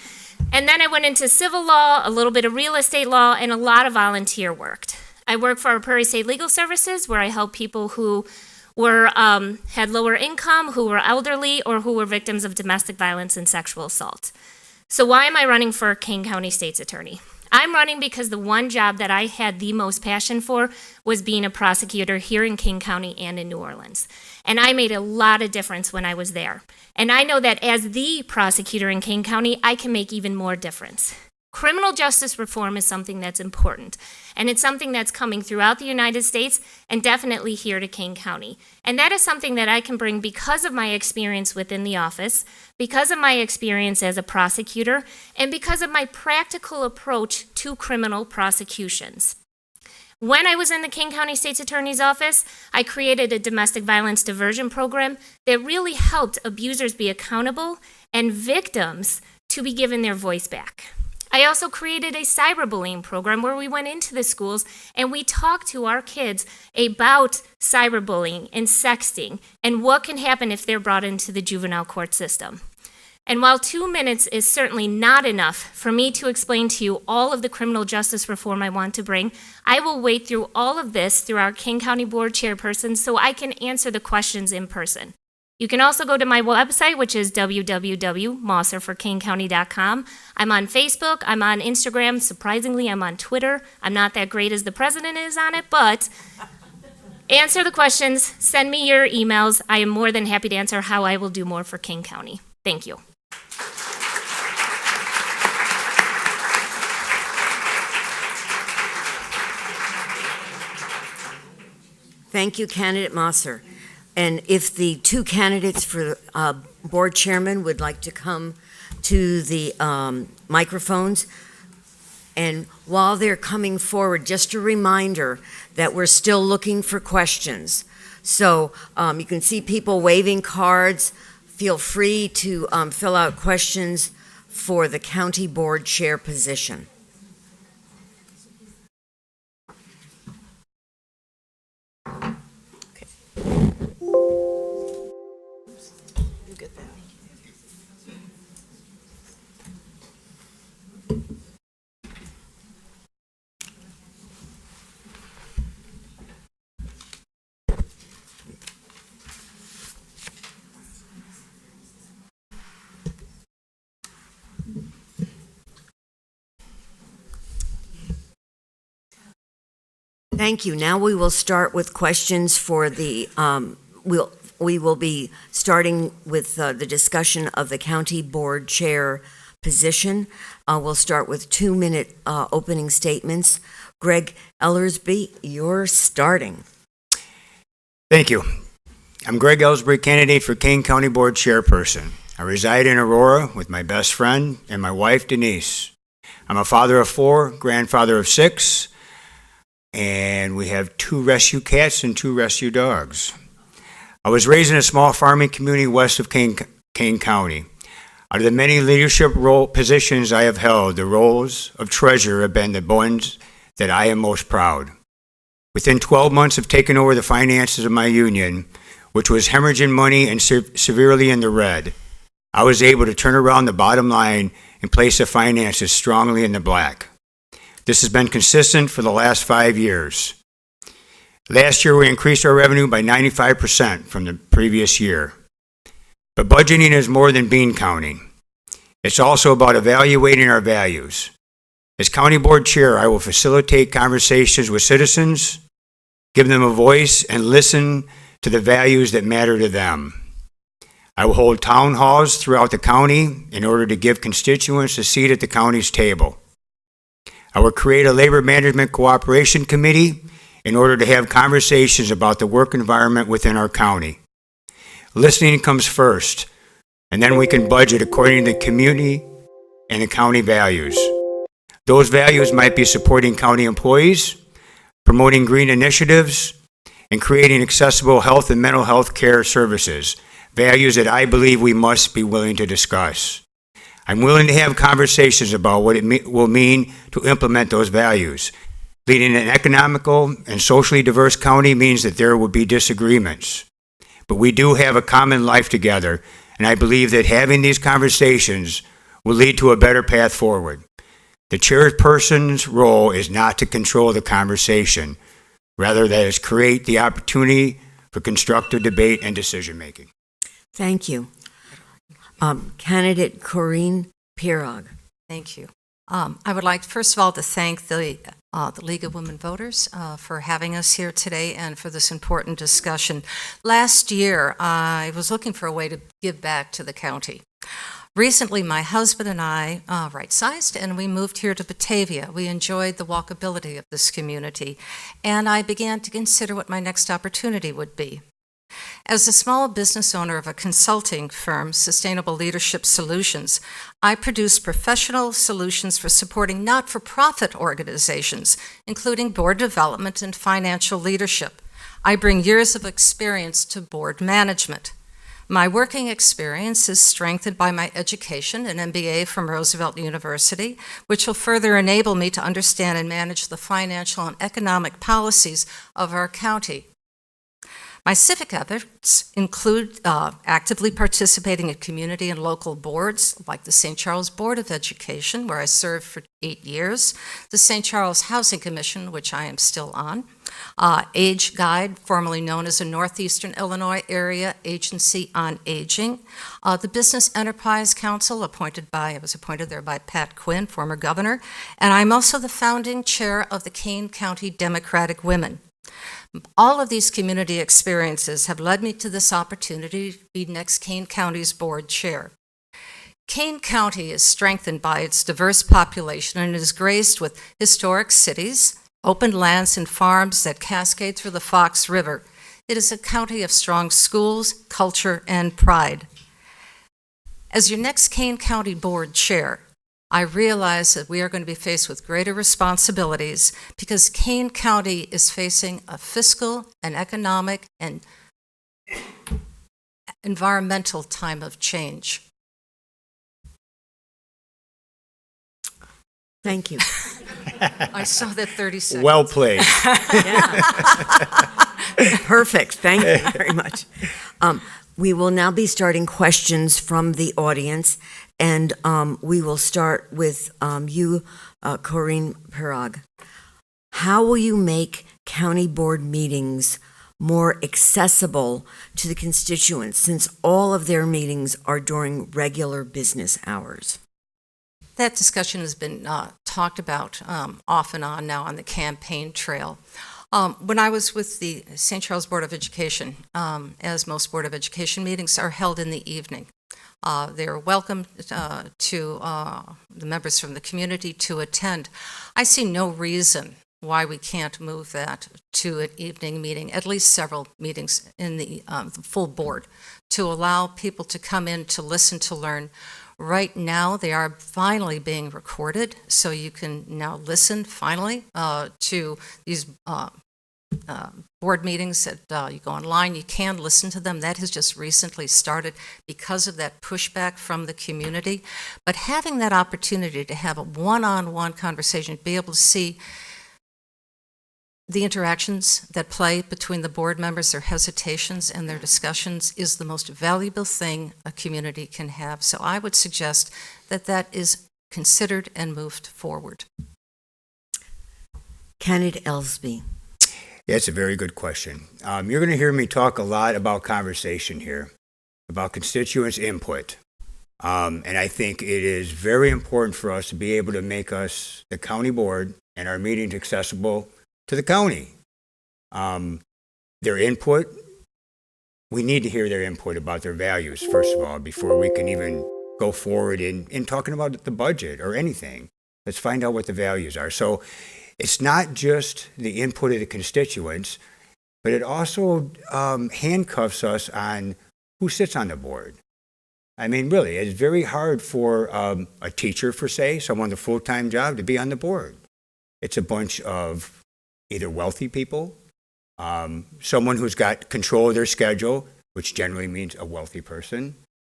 Speaker 8: And then I went into civil law, a little bit of real estate law, and a lot of volunteer work. I work for Prairie State Legal Services, where I help people who were had lower income, who were elderly, or who were victims of domestic violence and sexual assault. So why am I running for Kane County State's Attorney? I'm running because the one job that I had the most passion for was being a prosecutor here in Kane County and in New Orleans. And I made a lot of difference when I was there. And I know that as the prosecutor in Kane County, I can make even more difference. Criminal justice reform is something that's important, and it's something that's coming throughout the United States and definitely here to Kane County. And that is something that I can bring because of my experience within the office, because of my experience as a prosecutor, and because of my practical approach to criminal prosecutions. When I was in the Kane County State's Attorney's Office, I created a domestic violence diversion program that really helped abusers be accountable and victims to be given their voice back. I also created a cyberbullying program where we went into the schools and we talked to our kids about cyberbullying and sexting and what can happen if they're brought into the juvenile court system. And while 2 minutes is certainly not enough for me to explain to you all of the criminal justice reform I want to bring, I will wade through all of this through our Kane County Board chairperson so I can answer the questions in person. You can also go to my website, which is www.mosserforkanecounty.com. I'm on Facebook, I'm on Instagram, surprisingly, I'm on Twitter. I'm not that great as the president is on it, but answer the questions, send me your emails. I am more than happy to answer how I will do more for Kane County. Thank you.
Speaker 2: Thank you, Candidate Mosser. And if the two candidates for board chairman would like to come to the microphones, and while they're coming forward, just a reminder that we're still looking for questions. So you can see people waving cards. Feel free to fill out questions for the county board chair position. Thank you. Now we will start with questions for the, we will be starting with the discussion of the county board chair position. We'll start with 2-minute opening statements. Greg Ellersby, you're starting.
Speaker 9: Thank you. I'm Greg Ellsbury, candidate for Kane County Board Chairperson. I reside in Aurora with my best friend and my wife, Denise. I'm a father of 4, grandfather of 6, and we have 2 rescue cats and 2 rescue dogs. I was raised in a small farming community west of Kane County. Out of the many leadership role positions I have held, the roles of treasurer have been the ones that I am most proud. Within 12 months of taking over the finances of my union, which was hemorrhaging money and severely in the red, I was able to turn around the bottom line and place the finances strongly in the black. This has been consistent for the last 5 years. Last year, we increased our revenue by 95% from the previous year. But budgeting is more than bean counting. It's also about evaluating our values. As County Board Chair, I will facilitate conversations with citizens, give them a voice, and listen to the values that matter to them. I will hold town halls throughout the county in order to give constituents a seat at the county's table. I will create a labor management cooperation committee in order to have conversations about the work environment within our county. Listening comes first, and then we can budget according to the community and the county values. Those values might be supporting county employees, promoting green initiatives, and creating accessible health and mental health care services, values that I believe we must be willing to discuss. I'm willing to have conversations about what it will mean to implement those values. Leading an economical and socially diverse county means that there will be disagreements. But we do have a common life together, and I believe that having these conversations will lead to a better path forward. The chairperson's role is not to control the conversation, rather that is create the opportunity for constructive debate and decision-making.
Speaker 2: Thank you. Candidate Corinne Pirog.
Speaker 10: Thank you. I would like, first of all, to thank the League of Women Voters for having us here today and for this important discussion. Last year, I was looking for a way to give back to the county. Recently, my husband and I right-sized, and we moved here to Batavia. We enjoyed the walkability of this community, and I began to consider what my next opportunity would be. As a small business owner of a consulting firm, Sustainable Leadership Solutions, I produce professional solutions for supporting not-for-profit organizations, including board development and financial leadership. I bring years of experience to board management. My working experience is strengthened by my education, an MBA from Roosevelt University, which will further enable me to understand and manage the financial and economic policies of our county. My civic efforts include actively participating in community and local boards, like the St. Charles Board of Education, where I served for 8 years, the St. Charles Housing Commission, which I am still on, Age Guide, formerly known as the Northeastern Illinois Area Agency on Aging, the Business Enterprise Council, I was appointed there by Pat Quinn, former governor, and I'm also the founding chair of the Kane County Democratic Women. All of these community experiences have led me to this opportunity to be next Kane County's board chair. Kane County is strengthened by its diverse population and is graced with historic cities, open lands, and farms that cascade through the Fox River. It is a county of strong schools, culture, and pride. As your next Kane County board chair, I realize that we are going to be faced with greater responsibilities because Kane County is facing a fiscal and economic and environmental time of change.
Speaker 2: Thank you.
Speaker 10: I saw that 30 seconds.
Speaker 9: Well played.
Speaker 2: Perfect. Thank you very much. We will now be starting questions from the audience, and we will start with you, Corinne Pirog. How will you make county board meetings more accessible to the constituents since all of their meetings are during regular business hours?
Speaker 10: That discussion has been talked about off and on now on the campaign trail. When I was with the St. Charles Board of Education, as most Board of Education meetings are held in the evening, they are welcome to the members from the community to attend. I see no reason why we can't move that to an evening meeting, at least several meetings in the full board, to allow people to come in to listen, to learn. Right now, they are finally being recorded, so you can now listen finally to these board meetings that you go online. You can listen to them. That has just recently started because of that pushback from the community. But having that opportunity to have a one-on-one conversation, be able to see the interactions that play between the board members, their hesitations and their discussions is the most valuable thing a community can have. So I would suggest that that is considered and moved forward.
Speaker 2: Candidate Ellsby.
Speaker 9: That's a very good question. You're going to hear me talk a lot about conversation here, about constituents' input. And I think it is very important for us to be able to make us, the county board, and our meetings accessible to the county. Their input, we need to hear their input about their values, first of all, before we can even go forward in talking about the budget or anything. Let's find out what the values are. So it's not just the input of the constituents, but it also handcuffs us on who sits on the board. I mean, really, it's very hard for a teacher, for say, someone with a full-time job, to be on the board. It's a bunch of either wealthy people, someone who's got control of their schedule, which generally means a wealthy person.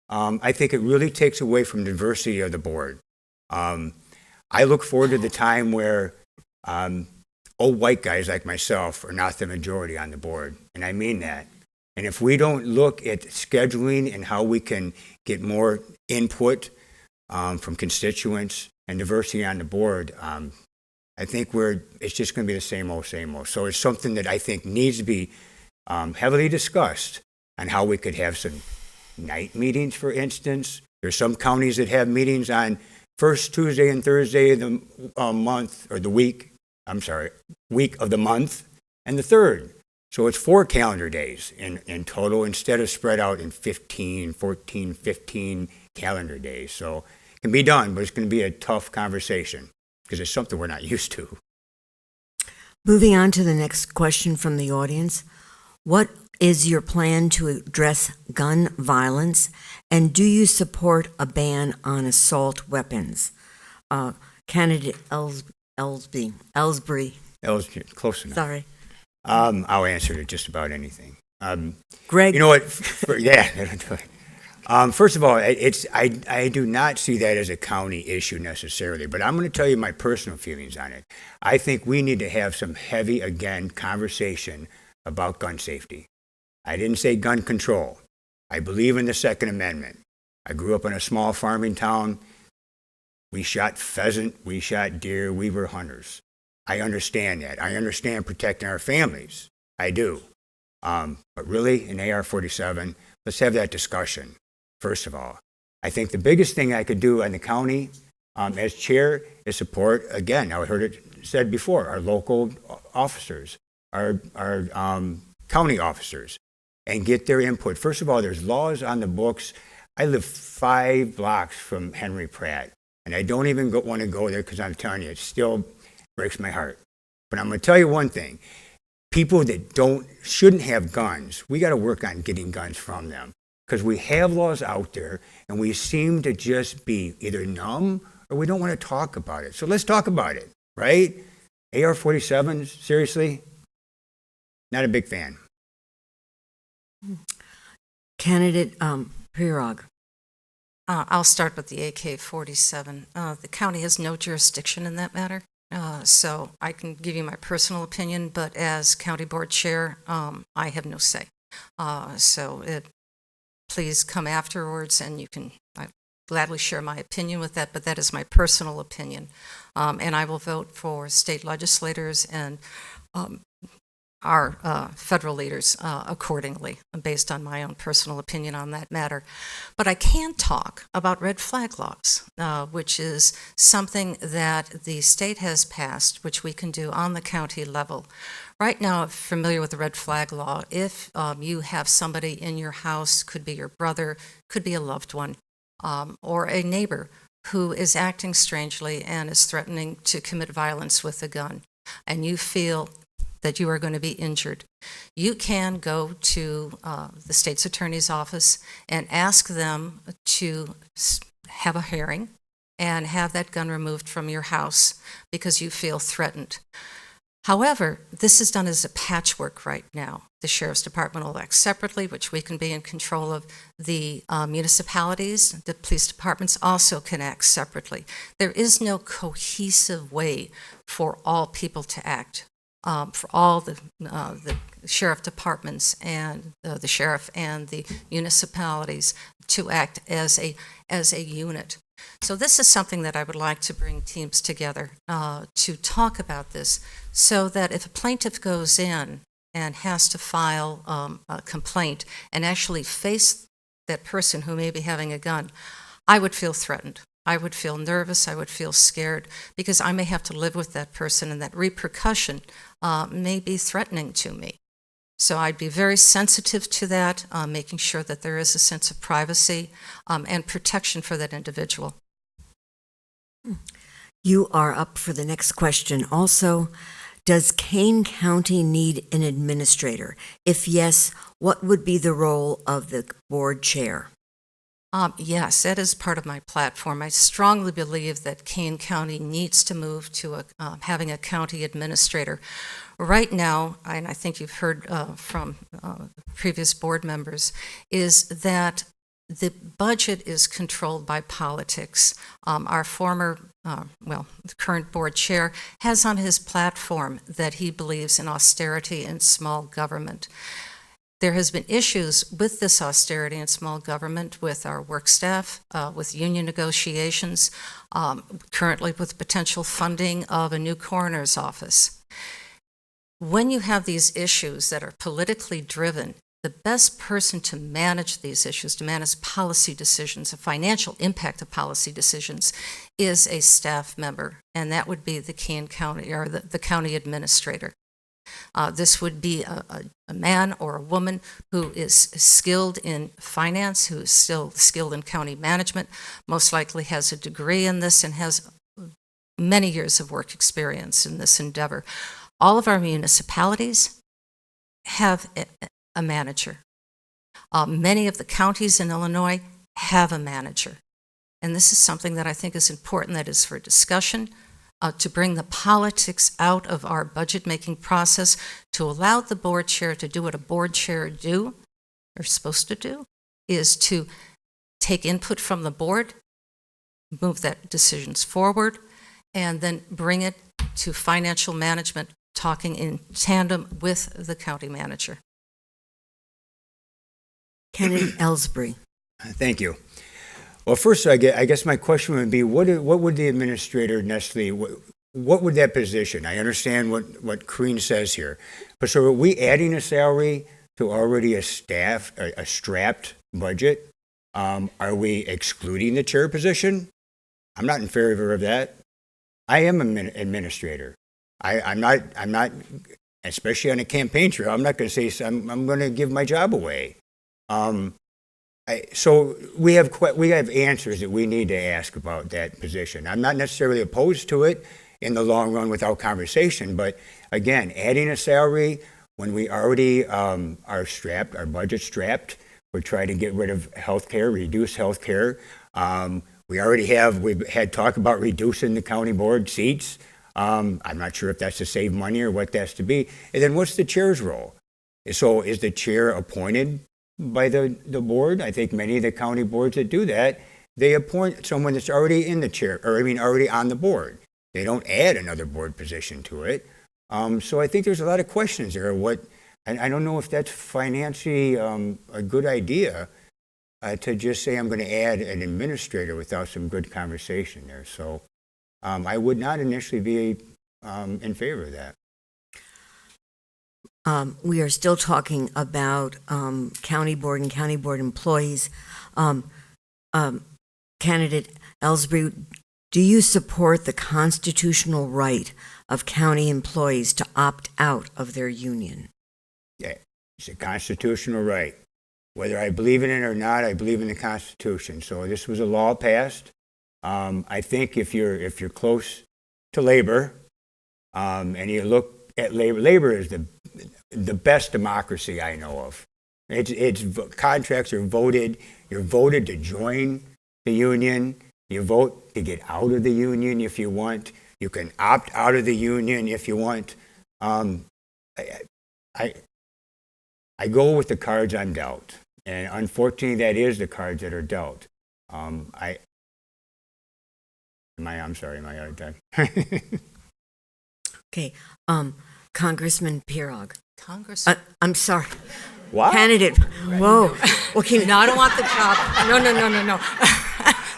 Speaker 9: I think it really takes away from the diversity of the board. I look forward to the time where old white guys like myself are not the majority on the board, and I mean that. And if we don't look at scheduling and how we can get more input from constituents and diversity on the board, I think it's just going to be the same old, same old. So it's something that I think needs to be heavily discussed on how we could have some night meetings, for instance. There's some counties that have meetings on first Tuesday and Thursday of the month, or the week, week of the month, and the third. So it's 4 calendar days in total, instead of spread out in 15 calendar days. So it can be done, but it's going to be a tough conversation because it's something we're not used to.
Speaker 2: Moving on to the next question from the audience. What is your plan to address gun violence, and do you support a ban on assault weapons? Candidate Ellsbury.
Speaker 9: Close enough.
Speaker 2: Sorry.
Speaker 9: I'll answer to just about anything.
Speaker 2: Greg.
Speaker 9: You know what? First of all, I do not see that as a county issue necessarily, but I'm going to tell you my personal feelings on it. I think we need to have some heavy, again, conversation about gun safety. I didn't say gun control. I believe in the Second Amendment. I grew up in a small farming town. We shot pheasant, we shot deer, we were hunters. I understand that. I understand protecting our families. I do. But really, an AR-47, let's have that discussion, first of all. I think the biggest thing I could do in the county as chair is support, again, I heard it said before, our local officers, our county officers, and get their input. First of all, there's laws on the books. I live 5 blocks from Henry Pratt, and I don't even want to go there because I'm telling you, it still breaks my heart. But I'm going to tell you one thing. People that shouldn't have guns, we got to work on getting guns from them, because we have laws out there and we seem to just be either numb or we don't want to talk about it. So let's talk about it, right? AR-47s, seriously? Not a big fan.
Speaker 2: Candidate Pirog.
Speaker 10: I'll start with the AK-47. The county has no jurisdiction in that matter, so I can give you my personal opinion, but as county board chair, I have no say. Please come afterwards, and I gladly share my opinion with that, but that is my personal opinion. And I will vote for state legislators and our federal leaders accordingly, based on my own personal opinion on that matter. But I can talk about red flag laws, which is something that the state has passed, which we can do on the county level. Right now, if you're familiar with the red flag law, if you have somebody in your house, could be your brother, could be a loved one, or a neighbor who is acting strangely and is threatening to commit violence with a gun, and you feel that you are going to be injured, you can go to the state's attorney's office and ask them to have a hearing and have that gun removed from your house because you feel threatened. However, this is done as a patchwork right now. The Sheriff's Department will act separately, which we can be in control of. The municipalities, the police departments also can act separately. There is no cohesive way for all people to act. For all the sheriff departments and the sheriff and the municipalities to act as a unit. So this is something that I would like to bring teams together to talk about this, so that if a plaintiff goes in and has to file a complaint and actually face that person who may be having a gun, I would feel threatened. I would feel nervous, I would feel scared, because I may have to live with that person, and that repercussion may be threatening to me. So I'd be very sensitive to that, making sure that there is a sense of privacy and protection for that individual.
Speaker 2: You are up for the next question also. Does Kane County need an administrator? If yes, what would be the role of the board chair?
Speaker 10: Yes, that is part of my platform. I strongly believe that Kane County needs to move to having a county administrator. Right now, and I think you've heard from previous board members, is that the budget is controlled by politics. Our former, the current board chair has on his platform that he believes in austerity and small government. There has been issues with this austerity and small government with our work staff, with union negotiations, currently with potential funding of a new coroner's office. When you have these issues that are politically driven, the best person to manage these issues, to manage policy decisions, the financial impact of policy decisions, is a staff member, and that would be the Kane County, or the county administrator. This would be a man or a woman who is skilled in finance, who is still skilled in county management, most likely has a degree in this and has many years of work experience in this endeavor. All of our municipalities have a manager. Many of the counties in Illinois have a manager. And this is something that I think is important, that is for discussion, to bring the politics out of our budget-making process, to allow the board chair to do what a board chair are supposed to do, is to take input from the board, move that decisions forward, and then bring it to financial management, talking in tandem with the county manager.
Speaker 2: Kennedy Ellsbury.
Speaker 9: Thank you. Well, first, I guess my question would be, what would the administrator necessarily, what would that position? I understand what Kane says here, but so are we adding a salary to already a strapped budget? Are we excluding the chair position? I'm not in favor of that. I am an administrator. I'm not, especially on a campaign trail, I'm not going to say I'm going to give my job away. So we have answers that we need to ask about that position. I'm not necessarily opposed to it in the long run without conversation, but again, adding a salary when we already are strapped, our budget's strapped, we're trying to get rid of healthcare, reduce healthcare. We've had talk about reducing the county board seats. I'm not sure if that's to save money or what that's to be. And then what's the chair's role? So is the chair appointed by the board? I think many of the county boards that do that, they appoint someone that's already in the chair, already on the board. They don't add another board position to it. So I think there's a lot of questions there. I don't know if that's financially a good idea to just say I'm going to add an administrator without some good conversation there. So I would not initially be in favor of that.
Speaker 2: We are still talking about county board and county board employees. Candidate Ellsbury, do you support the constitutional right of county employees to opt out of their union?
Speaker 9: Yeah, it's a constitutional right. Whether I believe in it or not, I believe in the Constitution. So this was a law passed. I think if you're close to labor, and you look at labor is the best democracy I know of. It's contracts are voted. You're voted to join the union. You vote to get out of the union if you want. You can opt out of the union if you want. I go with the cards I'm dealt, and unfortunately, that is the cards that are dealt. I'm sorry, am I out of time?
Speaker 2: Okay, Congressman Pirog.
Speaker 10: Congressman.
Speaker 2: I'm sorry.
Speaker 9: What?
Speaker 2: Candidate. Whoa. Okay.
Speaker 10: No, I don't want the job. No.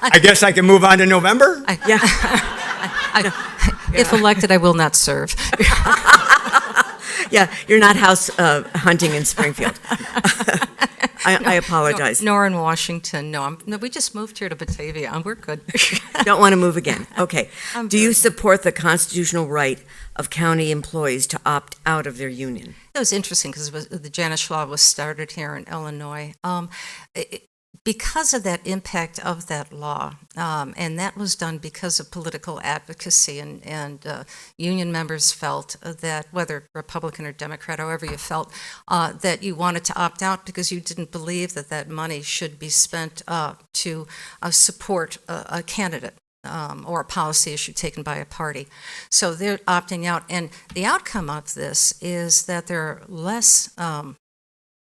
Speaker 9: I guess I can move on to November?
Speaker 10: If elected, I will not serve.
Speaker 2: Yeah, you're not house hunting in Springfield. I apologize.
Speaker 10: Nor in Washington, no. No, we just moved here to Batavia, and we're good.
Speaker 2: Don't want to move again. Okay.
Speaker 10: I'm
Speaker 2: Do you
Speaker 10: very-
Speaker 2: support the constitutional right of county employees to opt out of their union?
Speaker 10: It was interesting because the Janish Law was started here in Illinois. Because of that impact of that law, and that was done because of political advocacy, and union members felt that, whether Republican or Democrat, however you felt, that you wanted to opt out because you didn't believe that that money should be spent to support a candidate. Or a policy issue taken by a party. So they're opting out. And the outcome of this is that there are less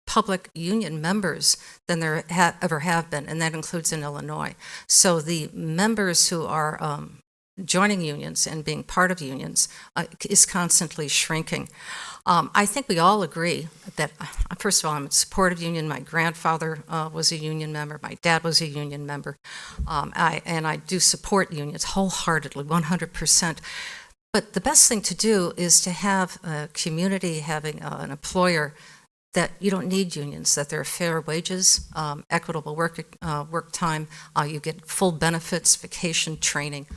Speaker 10: public union members than there ever have been, and that includes in Illinois. So the members who are joining unions and being part of unions is constantly shrinking. I think we all agree that, first of all, I'm in support of union. My grandfather was a union member. My dad was a union member. And I do support unions wholeheartedly, 100%. But the best thing to do is to have a community, having an employer that you don't need unions, that there are fair wages, equitable work time, you get full benefits, vacation, training,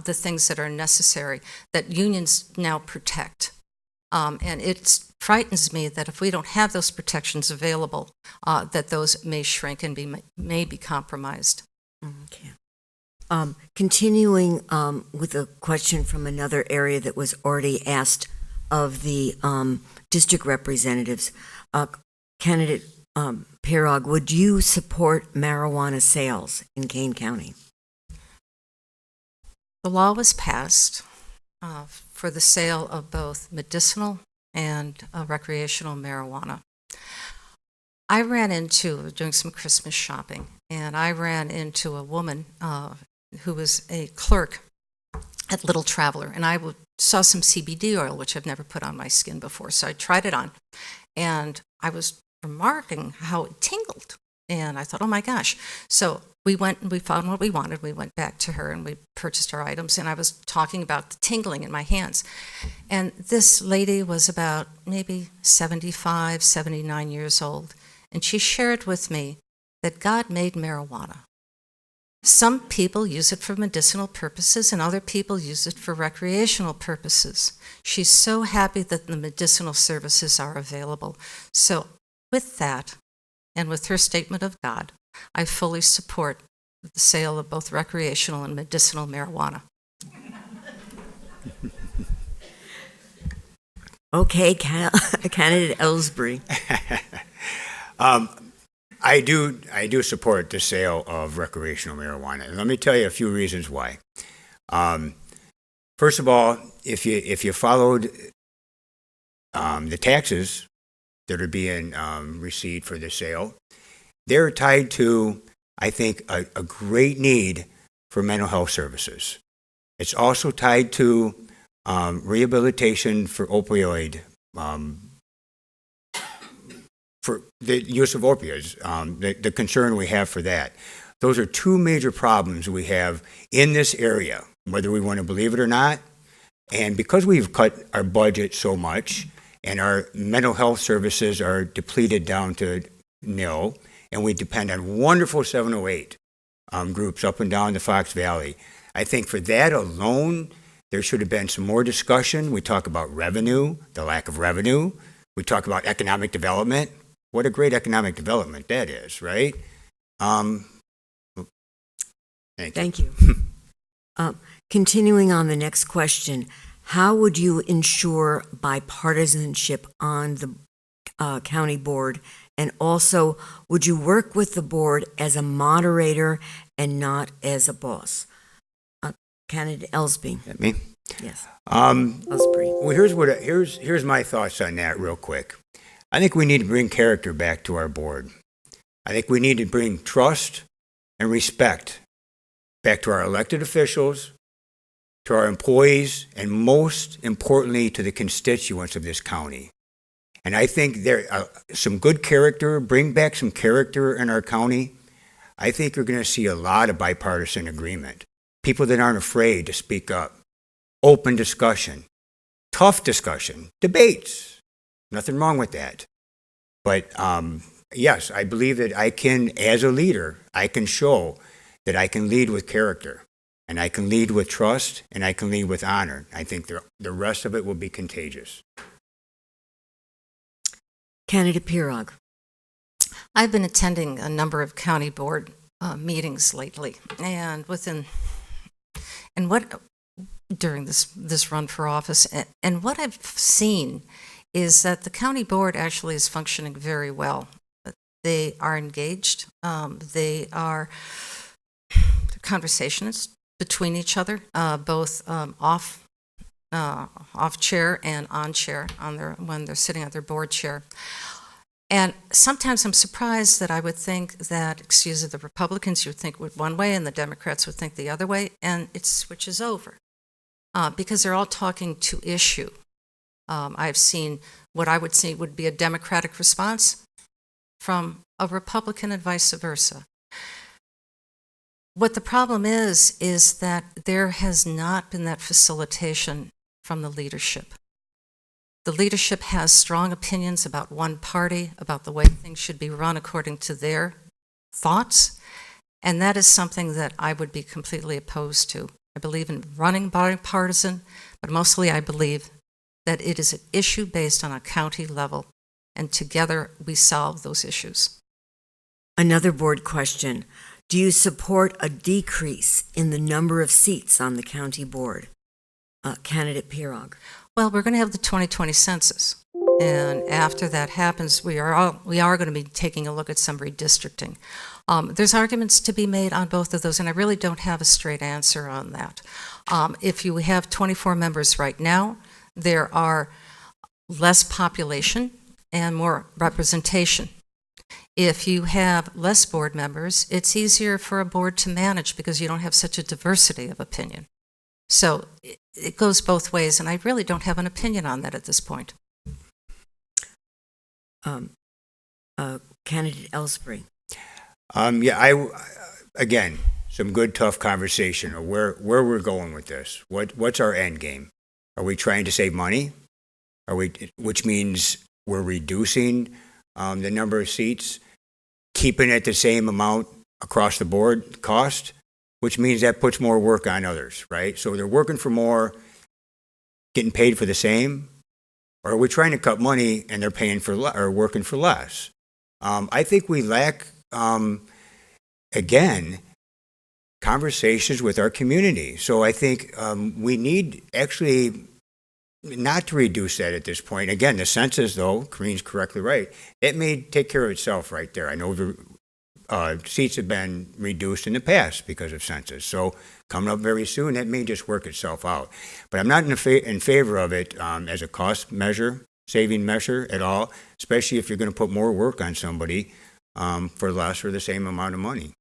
Speaker 10: the things that are necessary that unions now protect. And it frightens me that if we don't have those protections available, that those may shrink and may be compromised.
Speaker 2: Okay. Continuing with a question from another area that was already asked of the district representatives, candidate Pirog, would you support marijuana sales in Kane County?
Speaker 10: The law was passed for the sale of both medicinal and recreational marijuana. I ran into, doing some Christmas shopping, and I ran into a woman who was a clerk at Little Traveler, and I saw some CBD oil, which I've never put on my skin before, so I tried it on, and I was remarking how it tingled, and I thought, oh my gosh. So we went and we found what we wanted. We went back to her and we purchased our items, and I was talking about the tingling in my hands. And this lady was about maybe 75, 79 years old, and she shared with me that God made marijuana. Some people use it for medicinal purposes, and other people use it for recreational purposes. She's so happy that the medicinal services are available. So with that, and with her statement of God, I fully support the sale of both recreational and medicinal marijuana.
Speaker 2: Okay, candidate Ellsbury.
Speaker 9: I do support the sale of recreational marijuana. And let me tell you a few reasons why. First of all, if you followed the taxes that are being received for the sale, they're tied to, I think, a great need for mental health services. It's also tied to rehabilitation for opioid, for the use of opioids, the concern we have for that. Those are two major problems we have in this area, whether we want to believe it or not. And because we've cut our budget so much and our mental health services are depleted down to nil, and we depend on wonderful 708 groups up and down the Fox Valley, I think for that alone, there should have been some more discussion. We talk about revenue, the lack of revenue. We talk about economic development. What a great economic development that is, right?
Speaker 2: Thank you. Continuing on the next question, how would you ensure bipartisanship on the county board? And also, would you work with the board as a moderator and not as a boss? Candidate Ellsby.
Speaker 9: That me?
Speaker 2: Yes.
Speaker 9: Ellsbury. Well, here's my thoughts on that real quick. I think we need to bring character back to our board. I think we need to bring trust and respect back to our elected officials, to our employees, and most importantly, to the constituents of this county. And I think there some good character, bring back some character in our county. I think you're going to see a lot of bipartisan agreement. People that aren't afraid to speak up. Open discussion. Tough discussion. Debates. Nothing wrong with that. But yes, I believe that I can, as a leader, I can show that I can lead with character, and I can lead with trust, and I can lead with honor. I think the rest of it will be contagious.
Speaker 2: Candidate Pirog.
Speaker 10: I've been attending a number of county board meetings lately, and during this run for office, and what I've seen is that the county board actually is functioning very well. They are engaged. They are conversations between each other, both off chair and on chair when they're sitting at their board chair. And sometimes I'm surprised that I would think that, excuse me, the Republicans you would think would one way and the Democrats would think the other way, and it switches over because they're all talking to issue. I've seen what I would say would be a Democratic response from a Republican and vice versa. What the problem is that there has not been that facilitation from the leadership. The leadership has strong opinions about one party, about the way things should be run according to their thoughts, and that is something that I would be completely opposed to. I believe in running bipartisan, but mostly I believe that it is an issue based on a county level, and together we solve those issues.
Speaker 2: Another board question. Do you support a decrease in the number of seats on the county board? Candidate Pirog.
Speaker 10: Well, we're going to have the 2020 census, and after that happens, we are going to be taking a look at some redistricting. There's arguments to be made on both of those, and I really don't have a straight answer on that. If you have 24 members right now, there are less population and more representation. If you have less board members, it's easier for a board to manage because you don't have such a diversity of opinion. So it goes both ways, and I really don't have an opinion on that at this point.
Speaker 2: Candidate Ellsbury.
Speaker 9: Again, some good, tough conversation of where we're going with this. What's our end game? Are we trying to save money? Which means we're reducing the number of seats, keeping it the same amount across the board cost, which means that puts more work on others, right? So they're working for more, getting paid for the same, or are we trying to cut money and they're paying for or working for less? I think we lack, again, conversations with our community. So I think we need actually not to reduce that at this point. Again, the census, though, Kareen's correctly right, it may take care of itself right there. I know the seats have been reduced in the past because of census. So coming up very soon, that may just work itself out. But I'm not in favor of it as a cost measure, saving measure at all, especially if you're going to put more work on somebody for less or the same amount of money.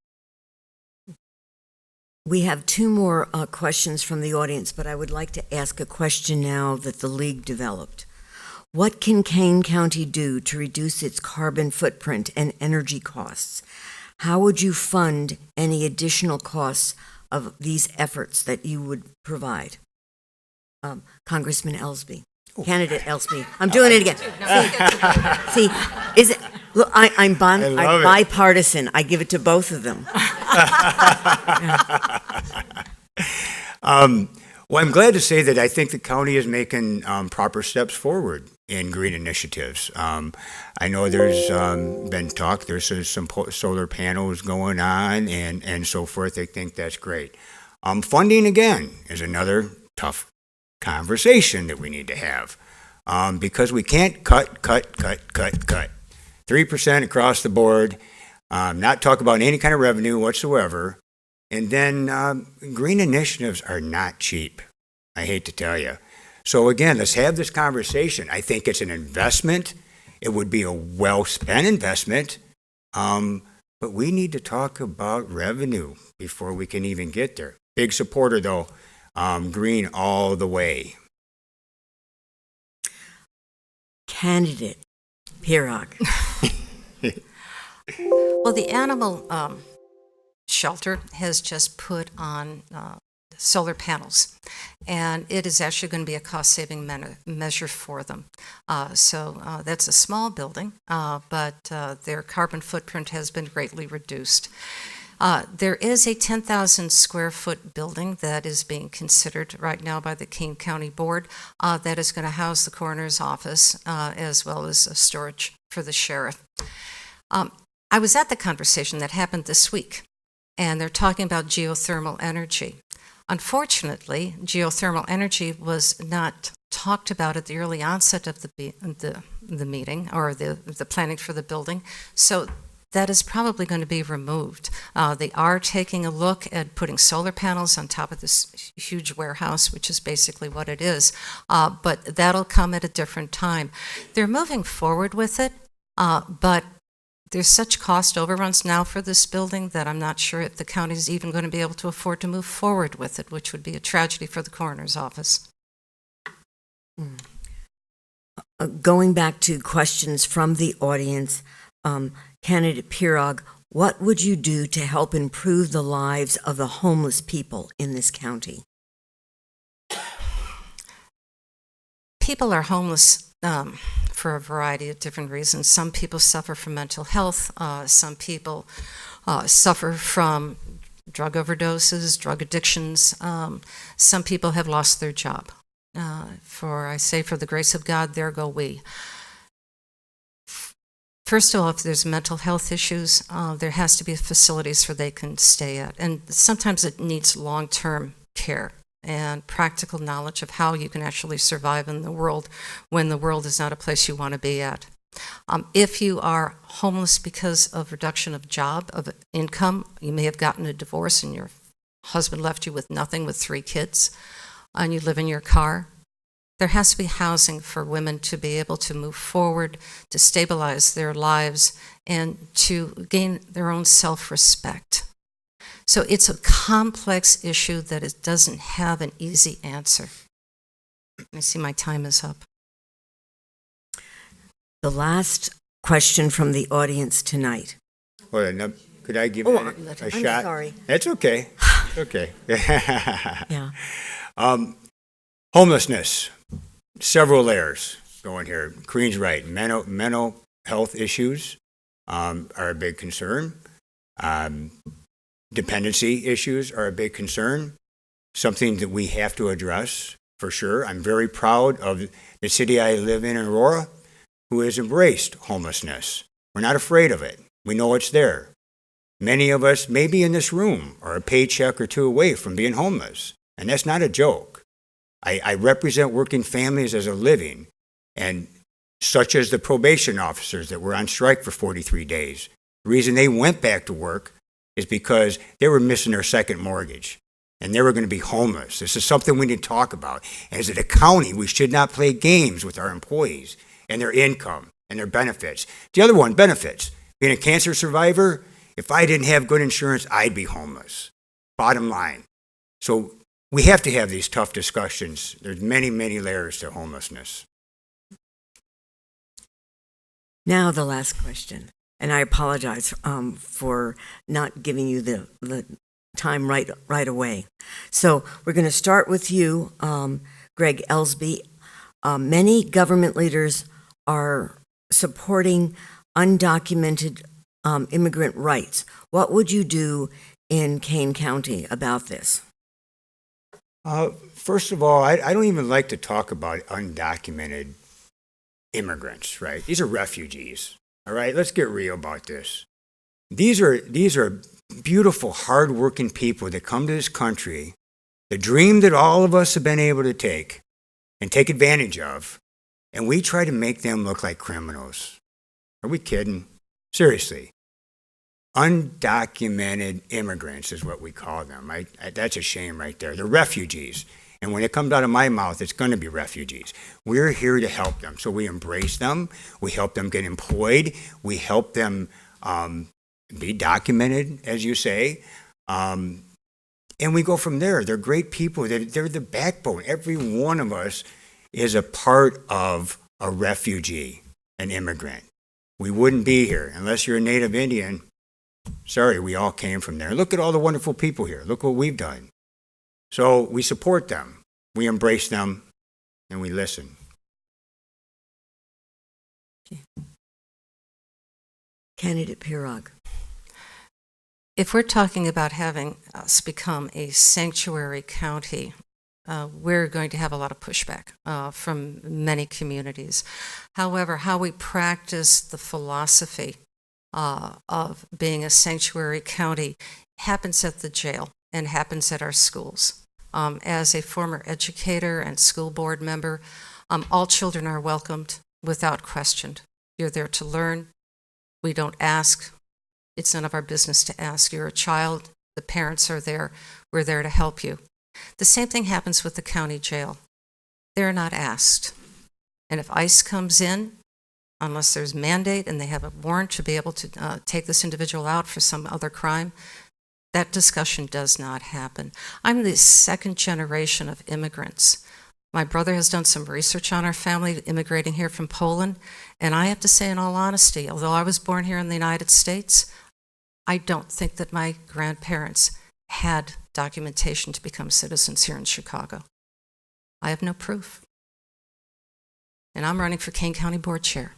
Speaker 2: We have two more questions from the audience, but I would like to ask a question now that the League developed. What can Kane County do to reduce its carbon footprint and energy costs? How would you fund any additional costs of these efforts that you would provide? Congressman Ellsby. Candidate Ellsby. I'm doing it again. See, is it? Look, I'm bipartisan. I give it to both of them.
Speaker 9: Well, I'm glad to say that I think the county is making proper steps forward in green initiatives. I know there's been talk, there's some solar panels going on and so forth. I think that's great. Funding, again, is another tough conversation that we need to have because we can't cut 3% across the board, not talk about any kind of revenue whatsoever. And then green initiatives are not cheap, I hate to tell you. So again, let's have this conversation. I think it's an investment. It would be a well-spent investment. But we need to talk about revenue before we can even get there. Big supporter, though, green all the way.
Speaker 2: Candidate Pirog.
Speaker 10: Well, the animal shelter has just put on solar panels. And it is actually going to be a cost-saving measure for them. So that's a small building, but their carbon footprint has been greatly reduced. There is a 10,000 square foot building that is being considered right now by the Kane County Board that is going to house the coroner's office as well as storage for the sheriff. I was at the conversation that happened this week, and they're talking about geothermal energy. Unfortunately, geothermal energy was not talked about at the early onset of the meeting or the planning for the building, so that is probably going to be removed. They are taking a look at putting solar panels on top of this huge warehouse, which is basically what it is, but that'll come at a different time. They're moving forward with it, but there's such cost overruns now for this building that I'm not sure if the county is even going to be able to afford to move forward with it, which would be a tragedy for the coroner's office.
Speaker 2: Going back to questions from the audience, Candidate Pirog, what would you do to help improve the lives of the homeless people in this county?
Speaker 10: People are homeless for a variety of different reasons. Some people suffer from mental health. Some people suffer from drug overdoses, drug addictions. Some people have lost their job. For the grace of God, there go we. First of all, if there's mental health issues, there has to be facilities where they can stay at. And sometimes it needs long-term care and practical knowledge of how you can actually survive in the world when the world is not a place you want to be at. If you are homeless because of reduction of job, of income, you may have gotten a divorce and your husband left you with nothing with 3 kids, and you live in your car, there has to be housing for women to be able to move forward, to stabilize their lives, and to gain their own self-respect. So it's a complex issue that it doesn't have an easy answer. I see my time is up.
Speaker 2: The last question from the audience tonight.
Speaker 9: Well, now, could I give
Speaker 2: Oh,
Speaker 9: it a
Speaker 2: I'm
Speaker 9: shot?
Speaker 2: sorry.
Speaker 9: That's okay. It's okay.
Speaker 2: Yeah.
Speaker 9: Homelessness, several layers going here. Queen's right. Mental health issues are a big concern. Dependency issues are a big concern, something that we have to address for sure. I'm very proud of the city I live in, Aurora, who has embraced homelessness. We're not afraid of it. We know it's there. Many of us, maybe in this room, are a paycheck or 2 away from being homeless, and that's not a joke. I represent working families as a living, and such as the probation officers that were on strike for 43 days. The reason they went back to work is because they were missing their second mortgage, and they were going to be homeless. This is something we need to talk about. As a county, we should not play games with our employees and their income and their benefits. The other one, benefits. Being a cancer survivor, if I didn't have good insurance, I'd be homeless. Bottom line. So we have to have these tough discussions. There's many, many layers to homelessness.
Speaker 2: Now the last question, and I apologize for not giving you the time right away. So we're going to start with you, Greg Ellsby. Many government leaders are supporting undocumented immigrant rights. What would you do in Kane County about this?
Speaker 9: First of all, I don't even like to talk about undocumented immigrants, right? These are refugees, all right? Let's get real about this. These are beautiful, hardworking people that come to this country, the dream that all of us have been able to take and take advantage of, and we try to make them look like criminals. Are we kidding? Seriously. Undocumented immigrants is what we call them. That's a shame right there. They're refugees. And when it comes out of my mouth, it's going to be refugees. We're here to help them. So we embrace them. We help them get employed. We help them be documented, as you say. And we go from there. They're great people. They're the backbone. Every one of us is a part of a refugee, an immigrant. We wouldn't be here unless you're a native Indian. Sorry, we all came from there. Look at all the wonderful people here. Look what we've done. So we support them, we embrace them, and we listen.
Speaker 2: Candidate Pirog.
Speaker 10: If we're talking about having us become a sanctuary county, we're going to have a lot of pushback from many communities. However, how we practice the philosophy of being a sanctuary county happens at the jail and happens at our schools. As a former educator and school board member, all children are welcomed without question. You're there to learn. We don't ask. It's none of our business to ask. You're a child. The parents are there. We're there to help you. The same thing happens with the county jail. They're not asked. And if ICE comes in, unless there's mandate and they have a warrant to be able to take this individual out for some other crime, that discussion does not happen. I'm the second generation of immigrants. My brother has done some research on our family immigrating here from Poland, and I have to say in all honesty, although I was born here in the United States, I don't think that my grandparents had documentation to become citizens here in Chicago. I have no proof. And I'm running for Kane County Board Chair.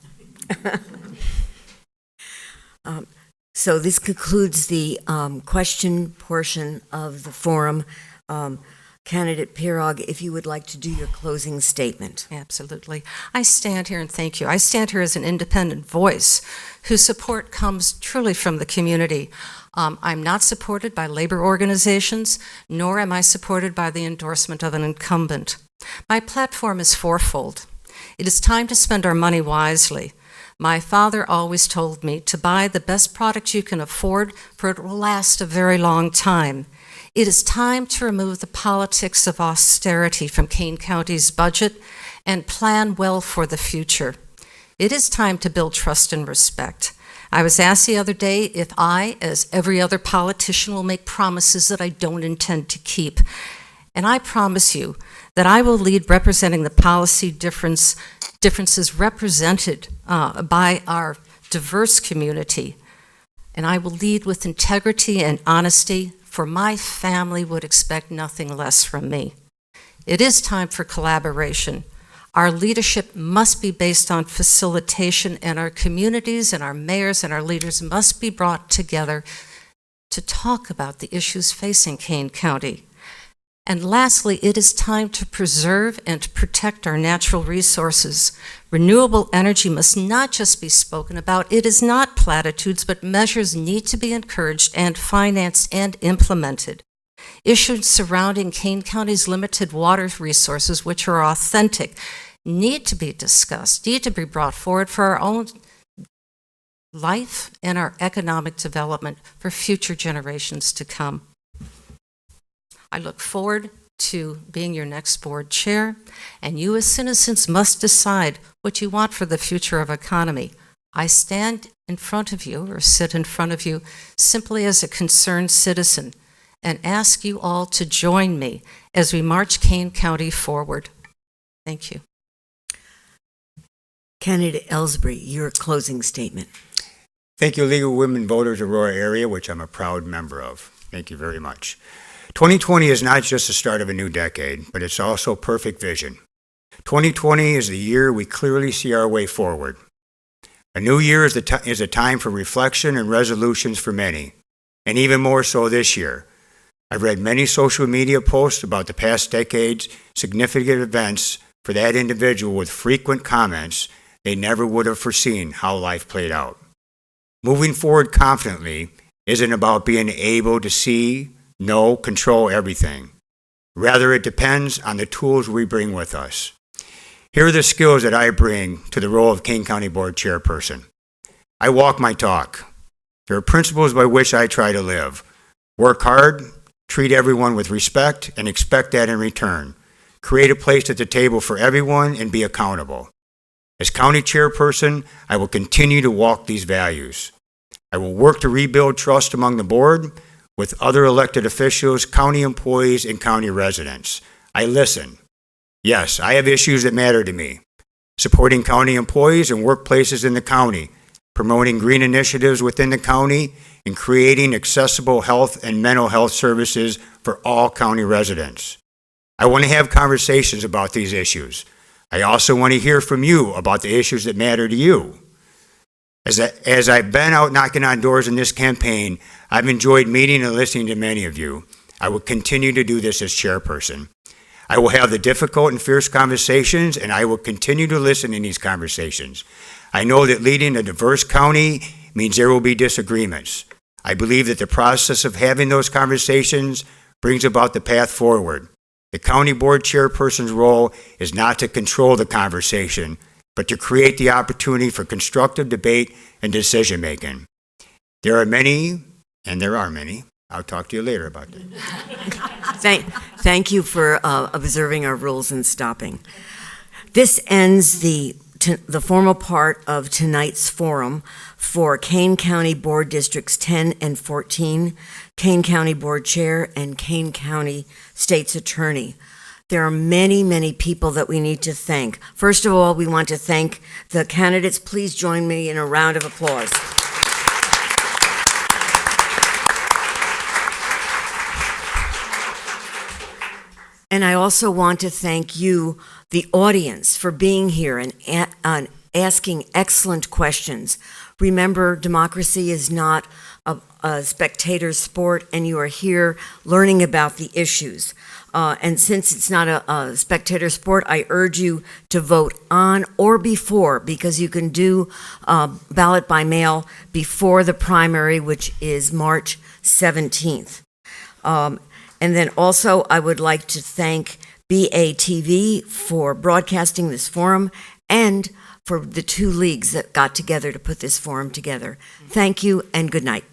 Speaker 2: So this concludes the question portion of the forum. Candidate Pirog, if you would like to do your closing statement.
Speaker 10: Absolutely. I stand here and thank you. I stand here as an independent voice whose support comes truly from the community. I'm not supported by labor organizations, nor am I supported by the endorsement of an incumbent. My platform is fourfold. It is time to spend our money wisely. My father always told me to buy the best product you can afford, for it will last a very long time. It is time to remove the politics of austerity from Kane County's budget and plan well for the future. It is time to build trust and respect. I was asked the other day if I, as every other politician, will make promises that I don't intend to keep. And I promise you that I will lead representing the policy differences represented by our diverse community. And I will lead with integrity and honesty, for my family would expect nothing less from me. It is time for collaboration. Our leadership must be based on facilitation, and our communities and our mayors and our leaders must be brought together to talk about the issues facing Kane County. And lastly, it is time to preserve and protect our natural resources. Renewable energy must not just be spoken about. It is not platitudes, but measures need to be encouraged and financed and implemented. Issues surrounding Kane County's limited water resources, which are authentic, need to be discussed, need to be brought forward for our own life and our economic development for future generations to come. I look forward to being your next board chair, and you as citizens must decide what you want for the future of economy. I stand in front of you, or sit in front of you, simply as a concerned citizen, and ask you all to join me as we march Kane County forward. Thank you.
Speaker 2: Candidate Ellsbury, your closing statement.
Speaker 9: Thank you, League of Women Voters Aurora area, which I'm a proud member of. Thank you very much. 2020 is not just the start of a new decade, but it's also perfect vision. 2020 is the year we clearly see our way forward. A new year is a time for reflection and resolutions for many, and even more so this year. I've read many social media posts about the past decade's significant events for that individual with frequent comments they never would have foreseen how life played out. Moving forward confidently isn't about being able to see, know, control everything. Rather, it depends on the tools we bring with us. Here are the skills that I bring to the role of Kane County Board Chairperson. I walk my talk. There are principles by which I try to live. Work hard, treat everyone with respect, and expect that in return. Create a place at the table for everyone and be accountable. As County Chairperson, I will continue to walk these values. I will work to rebuild trust among the board, with other elected officials, county employees, and county residents. I listen. Yes, I have issues that matter to me. Supporting county employees and workplaces in the county, promoting green initiatives within the county, and creating accessible health and mental health services for all county residents. I want to have conversations about these issues. I also want to hear from you about the issues that matter to you. As I've been out knocking on doors in this campaign, I've enjoyed meeting and listening to many of you. I will continue to do this as chairperson. I will have the difficult and fierce conversations, and I will continue to listen in these conversations. I know that leading a diverse county means there will be disagreements. I believe that the process of having those conversations brings about the path forward. The county board chairperson's role is not to control the conversation, but to create the opportunity for constructive debate and decision-making. There are many, I'll talk to you later about that.
Speaker 2: Thank you for observing our rules and stopping. This ends the formal part of tonight's forum for Kane County Board Districts 10 and 14, Kane County Board Chair, and Kane County State's Attorney. There are many, many people that we need to thank. First of all, we want to thank the candidates. Please join me in a round of applause. And I also want to thank you, the audience, for being here and asking excellent questions. Remember, democracy is not a spectator sport, and you are here learning about the issues. And since it's not a spectator sport, I urge you to vote on or before, because you can do ballot by mail before the primary, which is March 17th. And then also, I would like to thank BATV for broadcasting this forum and for the two leagues that got together to put this forum together. Thank you and good night.